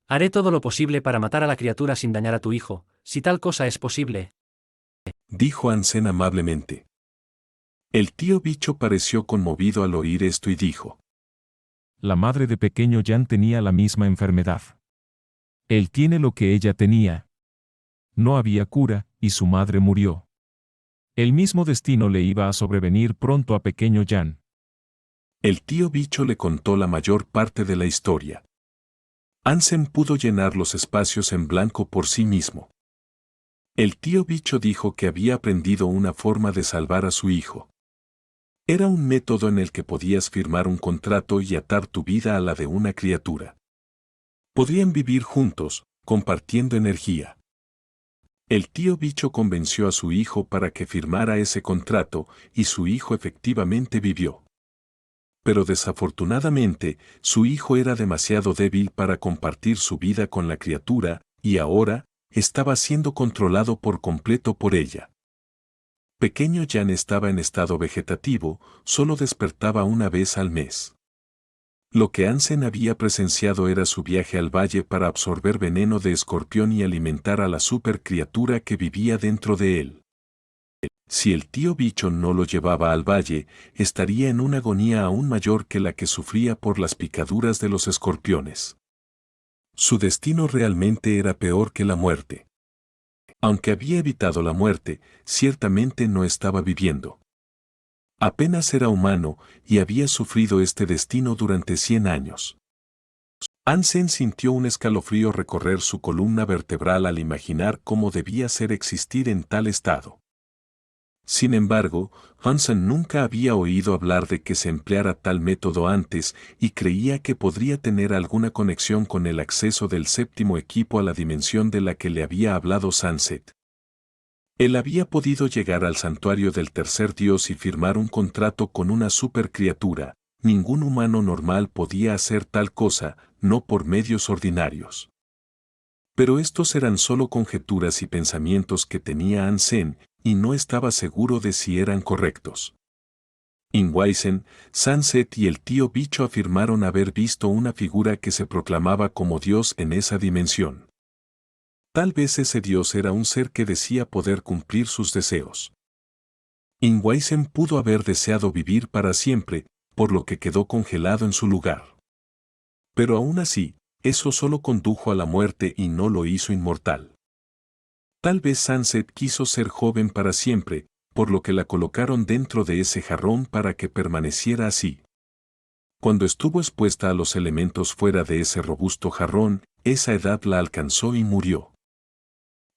B: Haré todo lo posible para matar a la criatura sin dañar a tu hijo, si tal cosa es posible.
A: Dijo Ansem amablemente. El tío bicho pareció conmovido al oír esto y dijo.
G: La madre de pequeño Jan tenía la misma enfermedad. Él tiene lo que ella tenía. No había cura, y su madre murió. El mismo destino le iba a sobrevenir pronto a pequeño Jan.
A: El tío bicho le contó la mayor parte de la historia. Ansem pudo llenar los espacios en blanco por sí mismo. El tío bicho dijo que había aprendido una forma de salvar a su hijo. Era un método en el que podías firmar un contrato y atar tu vida a la de una criatura. Podrían vivir juntos, compartiendo energía. El tío bicho convenció a su hijo para que firmara ese contrato, y su hijo efectivamente vivió. Pero desafortunadamente, su hijo era demasiado débil para compartir su vida con la criatura, y ahora, estaba siendo controlado por completo por ella. Pequeño Jan estaba en estado vegetativo, solo despertaba una vez al mes. Lo que Hansen había presenciado era su viaje al valle para absorber veneno de escorpión y alimentar a la supercriatura que vivía dentro de él. Si el tío bicho no lo llevaba al valle, estaría en una agonía aún mayor que la que sufría por las picaduras de los escorpiones. Su destino realmente era peor que la muerte. Aunque había evitado la muerte, ciertamente no estaba viviendo. Apenas era humano y había sufrido este destino durante 100 años. Hansen sintió un escalofrío recorrer su columna vertebral al imaginar cómo debía ser existir en tal estado. Sin embargo, Hansen nunca había oído hablar de que se empleara tal método antes y creía que podría tener alguna conexión con el acceso del séptimo equipo a la dimensión de la que le había hablado Sunset. Él había podido llegar al santuario del tercer dios y firmar un contrato con una supercriatura. Ningún humano normal podía hacer tal cosa, no por medios ordinarios. Pero estos eran solo conjeturas y pensamientos que tenía Hansen, y no estaba seguro de si eran correctos. Inwaisen, Sunset y el tío bicho afirmaron haber visto una figura que se proclamaba como Dios en esa dimensión. Tal vez ese Dios era un ser que decía poder cumplir sus deseos. Inwaisen pudo haber deseado vivir para siempre, por lo que quedó congelado en su lugar. Pero aún así, eso solo condujo a la muerte y no lo hizo inmortal. Tal vez Sunset quiso ser joven para siempre, por lo que la colocaron dentro de ese jarrón para que permaneciera así. Cuando estuvo expuesta a los elementos fuera de ese robusto jarrón, esa edad la alcanzó y murió.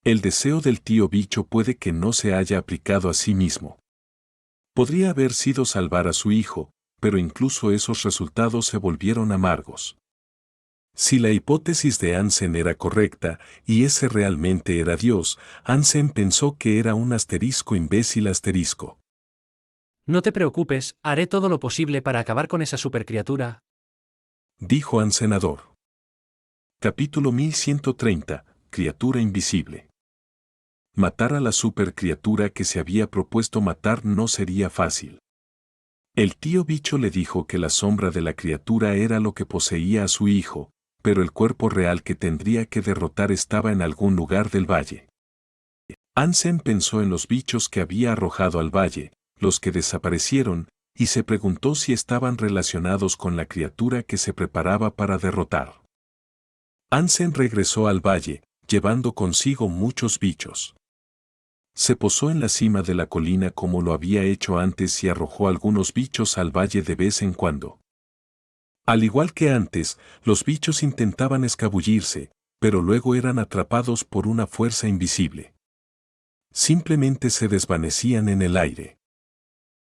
A: El deseo del tío bicho puede que no se haya aplicado a sí mismo. Podría haber sido salvar a su hijo, pero incluso esos resultados se volvieron amargos. Si la hipótesis de Hansen era correcta, y ese realmente era Dios, Hansen pensó que era un asterisco imbécil asterisco.
B: No te preocupes, haré todo lo posible para acabar con esa supercriatura,
A: Dijo Hansenador. Capítulo 1130, Criatura invisible. Matar a la supercriatura que se había propuesto matar no sería fácil. El tío bicho le dijo que la sombra de la criatura era lo que poseía a su hijo, pero el cuerpo real que tendría que derrotar estaba en algún lugar del valle. Hansen pensó en los bichos que había arrojado al valle, los que desaparecieron, y se preguntó si estaban relacionados con la criatura que se preparaba para derrotar. Hansen regresó al valle, llevando consigo muchos bichos. Se posó en la cima de la colina como lo había hecho antes y arrojó algunos bichos al valle de vez en cuando. Al igual que antes, los bichos intentaban escabullirse, pero luego eran atrapados por una fuerza invisible. Simplemente se desvanecían en el aire.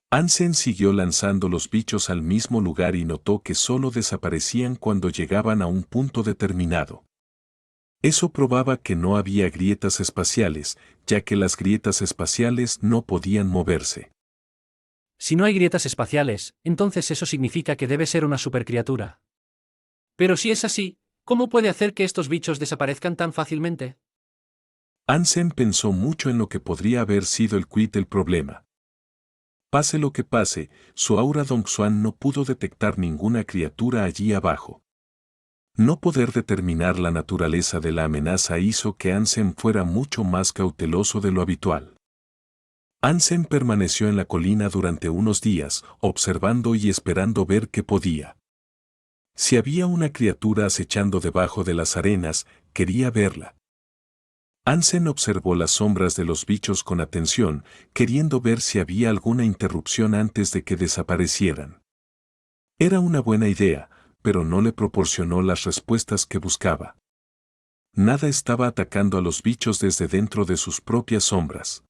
A: Hansen siguió lanzando los bichos al mismo lugar y notó que solo desaparecían cuando llegaban a un punto determinado. Eso probaba que no había grietas espaciales, ya que las grietas espaciales no podían moverse.
B: Si no hay grietas espaciales, entonces eso significa que debe ser una supercriatura. Pero si es así, ¿cómo puede hacer que estos bichos desaparezcan tan fácilmente?
A: Hansen pensó mucho en lo que podría haber sido el quid del problema. Pase lo que pase, su aura Dongxuan no pudo detectar ninguna criatura allí abajo. No poder determinar la naturaleza de la amenaza hizo que Hansen fuera mucho más cauteloso de lo habitual. Hansen permaneció en la colina durante unos días, observando y esperando ver qué podía. Si había una criatura acechando debajo de las arenas, quería verla. Hansen observó las sombras de los bichos con atención, queriendo ver si había alguna interrupción antes de que desaparecieran. Era una buena idea, pero no le proporcionó las respuestas que buscaba. Nada estaba atacando a los bichos desde dentro de sus propias sombras.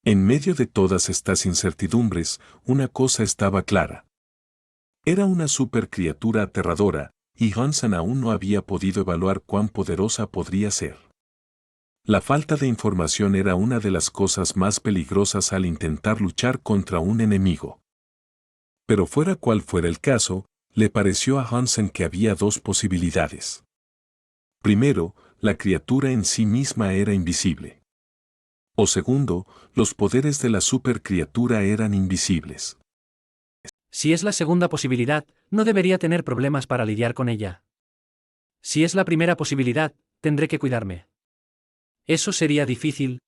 A: En medio de todas estas incertidumbres, una cosa estaba clara. Era una supercriatura aterradora, y Hansen aún no había podido evaluar cuán poderosa podría ser. La falta de información era una de las cosas más peligrosas al intentar luchar contra un enemigo. Pero fuera cual fuera el caso, le pareció a Hansen que había dos posibilidades. Primero, la criatura en sí misma era invisible. O segundo, los poderes de la supercriatura eran invisibles.
B: Si es la segunda posibilidad, no debería tener problemas para lidiar con ella. Si es la primera posibilidad, tendré que cuidarme. Eso sería difícil,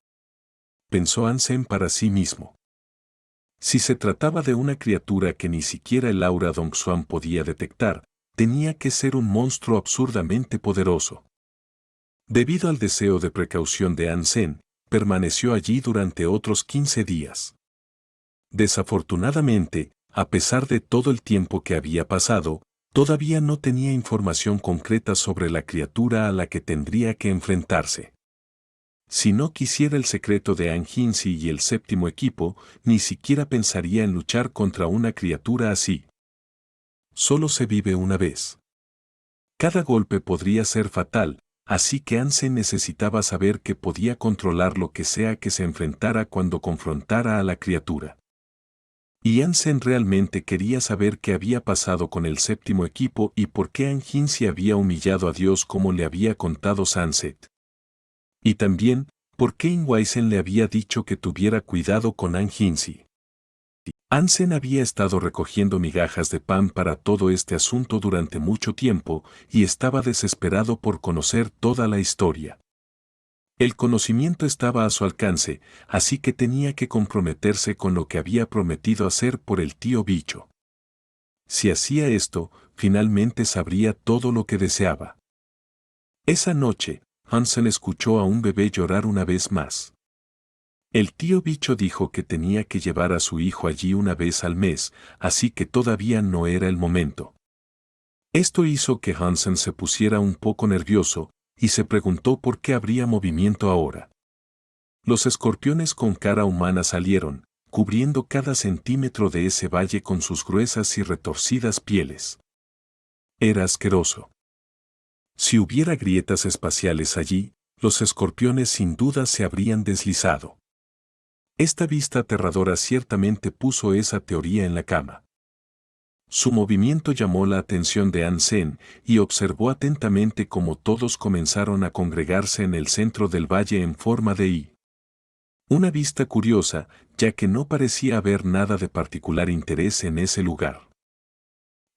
A: Pensó Hansen para sí mismo. Si se trataba de una criatura que ni siquiera el aura Dongsuan podía detectar, tenía que ser un monstruo absurdamente poderoso. Debido al deseo de precaución de Hansen, permaneció allí durante otros 15 días. Desafortunadamente, a pesar de todo el tiempo que había pasado, todavía no tenía información concreta sobre la criatura a la que tendría que enfrentarse. Si no quisiera el secreto de Anjinsi y el séptimo equipo, ni siquiera pensaría en luchar contra una criatura así. Solo se vive una vez. Cada golpe podría ser fatal, así que Hansen necesitaba saber que podía controlar lo que sea que se enfrentara cuando confrontara a la criatura. Y Hansen realmente quería saber qué había pasado con el séptimo equipo y por qué Anjinsi había humillado a Dios como le había contado Sunset. Y también, por qué Ingwaisen le había dicho que tuviera cuidado con Anjinsi. Hansen había estado recogiendo migajas de pan para todo este asunto durante mucho tiempo y estaba desesperado por conocer toda la historia. El conocimiento estaba a su alcance, así que tenía que comprometerse con lo que había prometido hacer por el tío bicho. Si hacía esto, finalmente sabría todo lo que deseaba. Esa noche, Hansen escuchó a un bebé llorar una vez más. El tío bicho dijo que tenía que llevar a su hijo allí una vez al mes, así que todavía no era el momento. Esto hizo que Hansen se pusiera un poco nervioso, y se preguntó por qué habría movimiento ahora. Los escorpiones con cara humana salieron, cubriendo cada centímetro de ese valle con sus gruesas y retorcidas pieles. Era asqueroso. Si hubiera grietas espaciales allí, los escorpiones sin duda se habrían deslizado. Esta vista aterradora ciertamente puso esa teoría en la cama. Su movimiento llamó la atención de Hansen y observó atentamente cómo todos comenzaron a congregarse en el centro del valle en forma de I. Una vista curiosa, ya que no parecía haber nada de particular interés en ese lugar.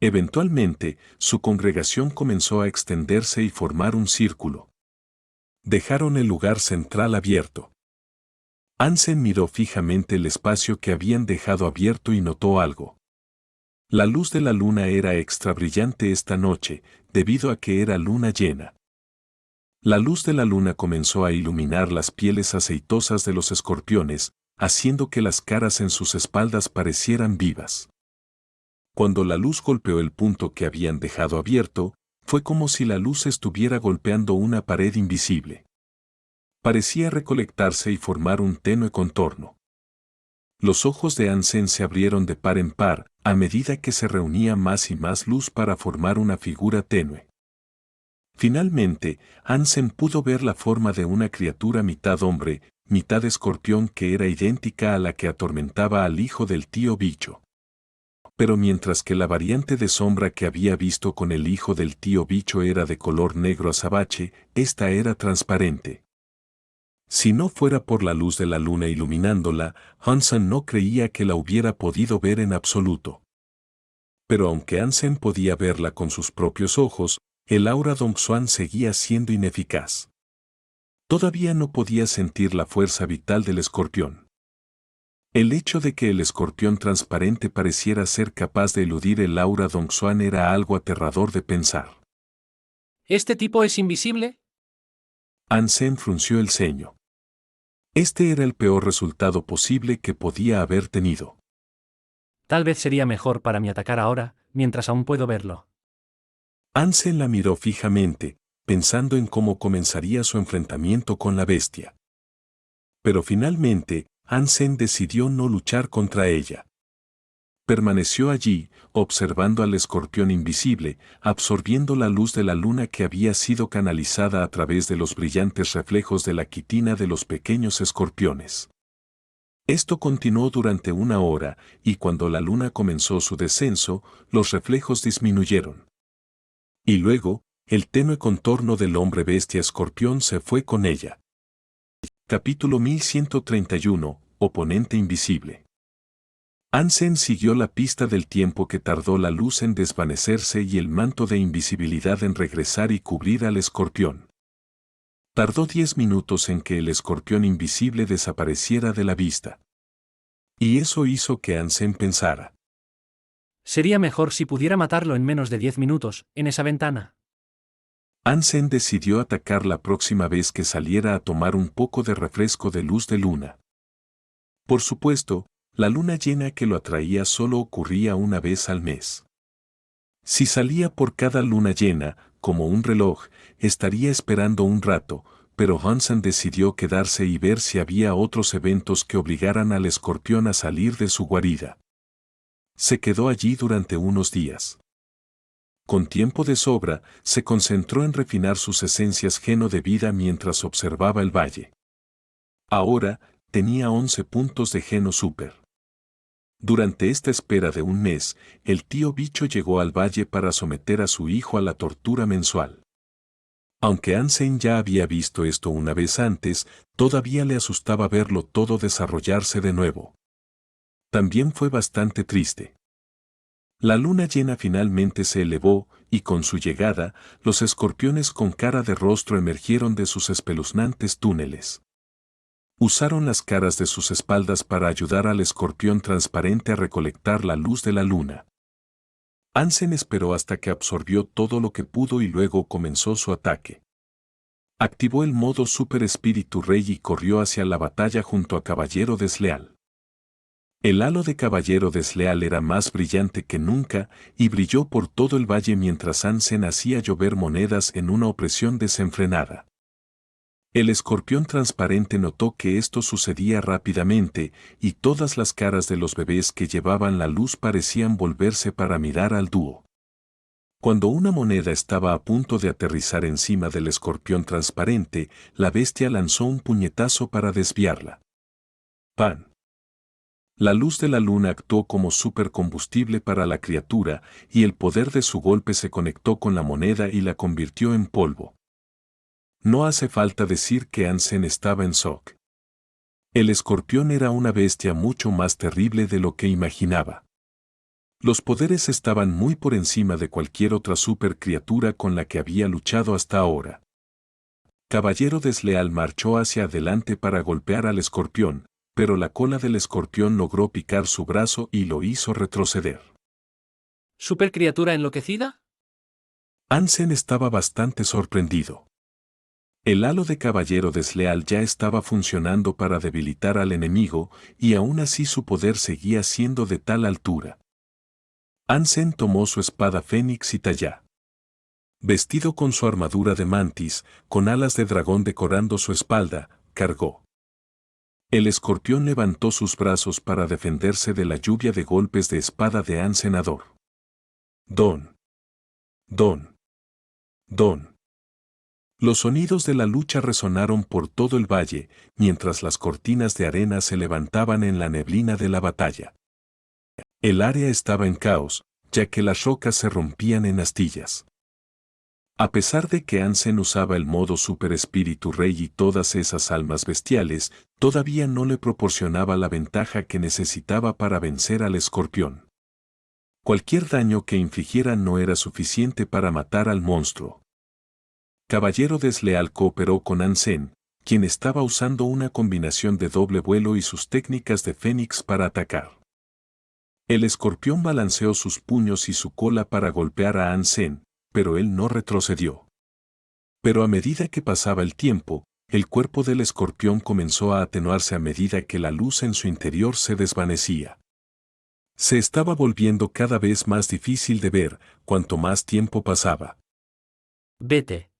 A: Eventualmente, su congregación comenzó a extenderse y formar un círculo. Dejaron el lugar central abierto. Hansen miró fijamente el espacio que habían dejado abierto y notó algo. La luz de la luna era extra brillante esta noche, debido a que era luna llena. La luz de la luna comenzó a iluminar las pieles aceitosas de los escorpiones, haciendo que las caras en sus espaldas parecieran vivas. Cuando la luz golpeó el punto que habían dejado abierto, fue como si la luz estuviera golpeando una pared invisible. Parecía recolectarse y formar un tenue contorno. Los ojos de Hansen se abrieron de par en par, a medida que se reunía más y más luz para formar una figura tenue. Finalmente, Hansen pudo ver la forma de una criatura mitad hombre, mitad escorpión que era idéntica a la que atormentaba al hijo del tío bicho. Pero mientras que la variante de sombra que había visto con el hijo del tío bicho era de color negro azabache, esta era transparente. Si no fuera por la luz de la luna iluminándola, Hansen no creía que la hubiera podido ver en absoluto. Pero aunque Hansen podía verla con sus propios ojos, el aura Dongsuan seguía siendo ineficaz. Todavía no podía sentir la fuerza vital del escorpión. El hecho de que el escorpión transparente pareciera ser capaz de eludir el aura Dongsuan era algo aterrador de pensar.
B: ¿Este tipo es invisible?
A: Hansen frunció el ceño. Este era el peor resultado posible que podía haber tenido.
B: Tal vez sería mejor para mí atacar ahora, mientras aún puedo verlo.
A: Hansen la miró fijamente, pensando en cómo comenzaría su enfrentamiento con la bestia. Pero finalmente, Hansen decidió no luchar contra ella. Permaneció allí, observando al escorpión invisible, absorbiendo la luz de la luna que había sido canalizada a través de los brillantes reflejos de la quitina de los pequeños escorpiones. Esto continuó durante 1 hora, y cuando la luna comenzó su descenso, los reflejos disminuyeron. Y luego, el tenue contorno del hombre bestia escorpión se fue con ella. Capítulo 1131, Oponente invisible. Ansem siguió la pista del tiempo que tardó la luz en desvanecerse y el manto de invisibilidad en regresar y cubrir al escorpión. Tardó 10 minutos en que el escorpión invisible desapareciera de la vista. Y eso hizo que Ansem pensara.
B: Sería mejor si pudiera matarlo en menos de 10 minutos, en esa ventana.
A: Ansem decidió atacar la próxima vez que saliera a tomar un poco de refresco de luz de luna. Por supuesto, la luna llena que lo atraía solo ocurría una vez al mes. Si salía por cada luna llena, como un reloj, estaría esperando un rato, pero Hansen decidió quedarse y ver si había otros eventos que obligaran al escorpión a salir de su guarida. Se quedó allí durante unos días. Con tiempo de sobra, se concentró en refinar sus esencias geno de vida mientras observaba el valle. Ahora, tenía 11 puntos de geno super. Durante esta espera de un mes, el tío bicho llegó al valle para someter a su hijo a la tortura mensual. Aunque Ansem ya había visto esto una vez antes, todavía le asustaba verlo todo desarrollarse de nuevo. También fue bastante triste. La luna llena finalmente se elevó, y con su llegada, los escorpiones con cara de rostro emergieron de sus espeluznantes túneles. Usaron las caras de sus espaldas para ayudar al escorpión transparente a recolectar la luz de la luna. Ansem esperó hasta que absorbió todo lo que pudo y luego comenzó su ataque. Activó el modo Super Espíritu Rey y corrió hacia la batalla junto a Caballero Desleal. El halo de Caballero Desleal era más brillante que nunca y brilló por todo el valle mientras Ansem hacía llover monedas en una opresión desenfrenada. El escorpión transparente notó que esto sucedía rápidamente y todas las caras de los bebés que llevaban la luz parecían volverse para mirar al dúo. Cuando una moneda estaba a punto de aterrizar encima del escorpión transparente, la bestia lanzó un puñetazo para desviarla. ¡Pan! La luz de la luna actuó como supercombustible para la criatura y el poder de su golpe se conectó con la moneda y la convirtió en polvo. No hace falta decir que Ansem estaba en shock. El escorpión era una bestia mucho más terrible de lo que imaginaba. Los poderes estaban muy por encima de cualquier otra supercriatura con la que había luchado hasta ahora. Caballero Desleal marchó hacia adelante para golpear al escorpión, pero la cola del escorpión logró picar su brazo y lo hizo retroceder.
B: ¿Supercriatura enloquecida?
A: Ansem estaba bastante sorprendido. El halo de Caballero Desleal ya estaba funcionando para debilitar al enemigo, y aún así su poder seguía siendo de tal altura. Ansem tomó su espada Fénix y Tallá. Vestido con su armadura de mantis, con alas de dragón decorando su espalda, cargó. El escorpión levantó sus brazos para defenderse de la lluvia de golpes de espada de Ansenador. Don. Don. Don. Los sonidos de la lucha resonaron por todo el valle, mientras las cortinas de arena se levantaban en la neblina de la batalla. El área estaba en caos, ya que las rocas se rompían en astillas. A pesar de que Ansem usaba el modo Super Espíritu Rey y todas esas almas bestiales, todavía no le proporcionaba la ventaja que necesitaba para vencer al escorpión. Cualquier daño que infligiera no era suficiente para matar al monstruo. Caballero Desleal cooperó con Ansem, quien estaba usando una combinación de doble vuelo y sus técnicas de Fénix para atacar. El escorpión balanceó sus puños y su cola para golpear a Ansem, pero él no retrocedió. Pero a medida que pasaba el tiempo, el cuerpo del escorpión comenzó a atenuarse a medida que la luz en su interior se desvanecía. Se estaba volviendo cada vez más difícil de ver, cuanto más tiempo pasaba.
B: Vete.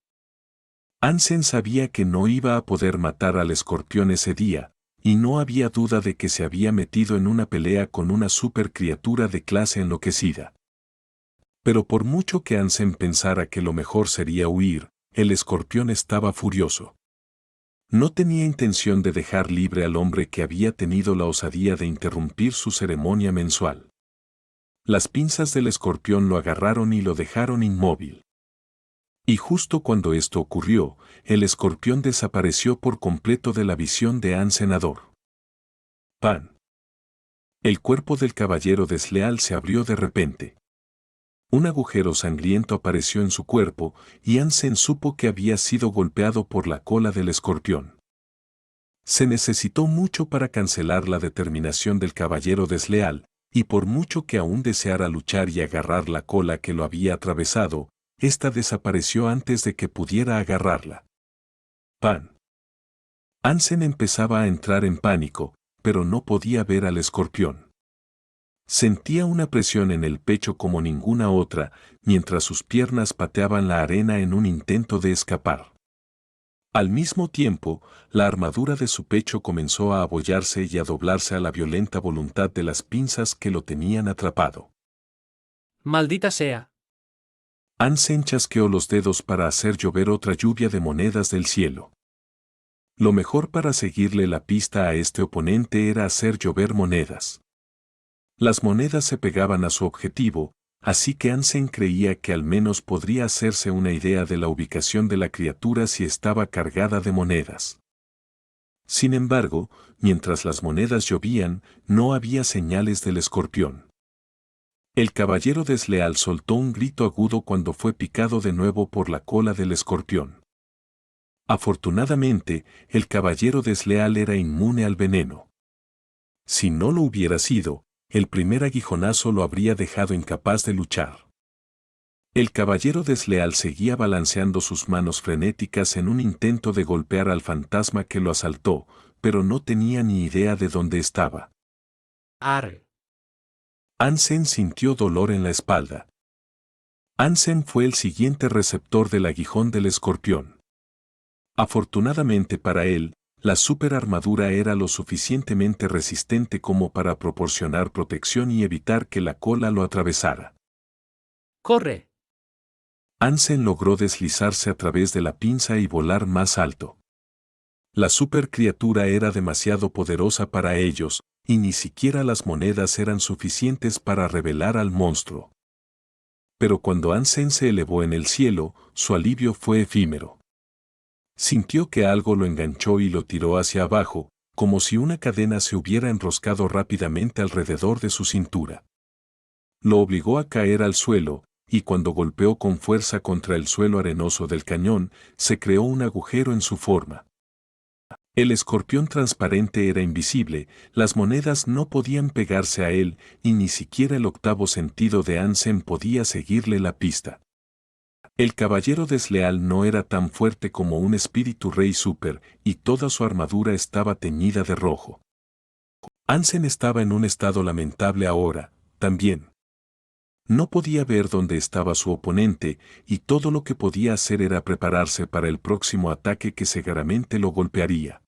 A: Ansem sabía que no iba a poder matar al escorpión ese día, y no había duda de que se había metido en una pelea con una supercriatura de clase enloquecida. Pero por mucho que Ansem pensara que lo mejor sería huir, el escorpión estaba furioso. No tenía intención de dejar libre al hombre que había tenido la osadía de interrumpir su ceremonia mensual. Las pinzas del escorpión lo agarraron y lo dejaron inmóvil. Y justo cuando esto ocurrió, el escorpión desapareció por completo de la visión de Anne Senador. Pan. El cuerpo del caballero desleal se abrió de repente. Un agujero sangriento apareció en su cuerpo, y Ansen supo que había sido golpeado por la cola del escorpión. Se necesitó mucho para cancelar la determinación del caballero desleal, y por mucho que aún deseara luchar y agarrar la cola que lo había atravesado, ésta desapareció antes de que pudiera agarrarla. Pan. Ansen empezaba a entrar en pánico, pero no podía ver al escorpión. Sentía una presión en el pecho como ninguna otra, mientras sus piernas pateaban la arena en un intento de escapar. Al mismo tiempo, la armadura de su pecho comenzó a abollarse y a doblarse a la violenta voluntad de las pinzas que lo tenían atrapado.
B: ¡Maldita sea!
A: Ansen chasqueó los dedos para hacer llover otra lluvia de monedas del cielo. Lo mejor para seguirle la pista a este oponente era hacer llover monedas. Las monedas se pegaban a su objetivo, así que Ansen creía que al menos podría hacerse una idea de la ubicación de la criatura si estaba cargada de monedas. Sin embargo, mientras las monedas llovían, no había señales del escorpión. El caballero desleal soltó un grito agudo cuando fue picado de nuevo por la cola del escorpión. Afortunadamente, el caballero desleal era inmune al veneno. Si no lo hubiera sido, el primer aguijonazo lo habría dejado incapaz de luchar. El caballero desleal seguía balanceando sus manos frenéticas en un intento de golpear al fantasma que lo asaltó, pero no tenía ni idea de dónde estaba.
B: ¡Arre!
A: Ansen sintió dolor en la espalda. Ansen fue el siguiente receptor del aguijón del escorpión. Afortunadamente para él, la superarmadura era lo suficientemente resistente como para proporcionar protección y evitar que la cola lo atravesara.
B: ¡Corre!
A: Ansen logró deslizarse a través de la pinza y volar más alto. La supercriatura era demasiado poderosa para ellos, y ni siquiera las monedas eran suficientes para revelar al monstruo. Pero cuando Ansen se elevó en el cielo, su alivio fue efímero. Sintió que algo lo enganchó y lo tiró hacia abajo, como si una cadena se hubiera enroscado rápidamente alrededor de su cintura. Lo obligó a caer al suelo, y cuando golpeó con fuerza contra el suelo arenoso del cañón, se creó un agujero en su forma. El escorpión transparente era invisible, las monedas no podían pegarse a él, y ni siquiera el octavo sentido de Ansen podía seguirle la pista. El caballero desleal no era tan fuerte como un espíritu rey super, y toda su armadura estaba teñida de rojo. Ansen estaba en un estado lamentable ahora, también. No podía ver dónde estaba su oponente, y todo lo que podía hacer era prepararse para el próximo ataque que seguramente lo golpearía.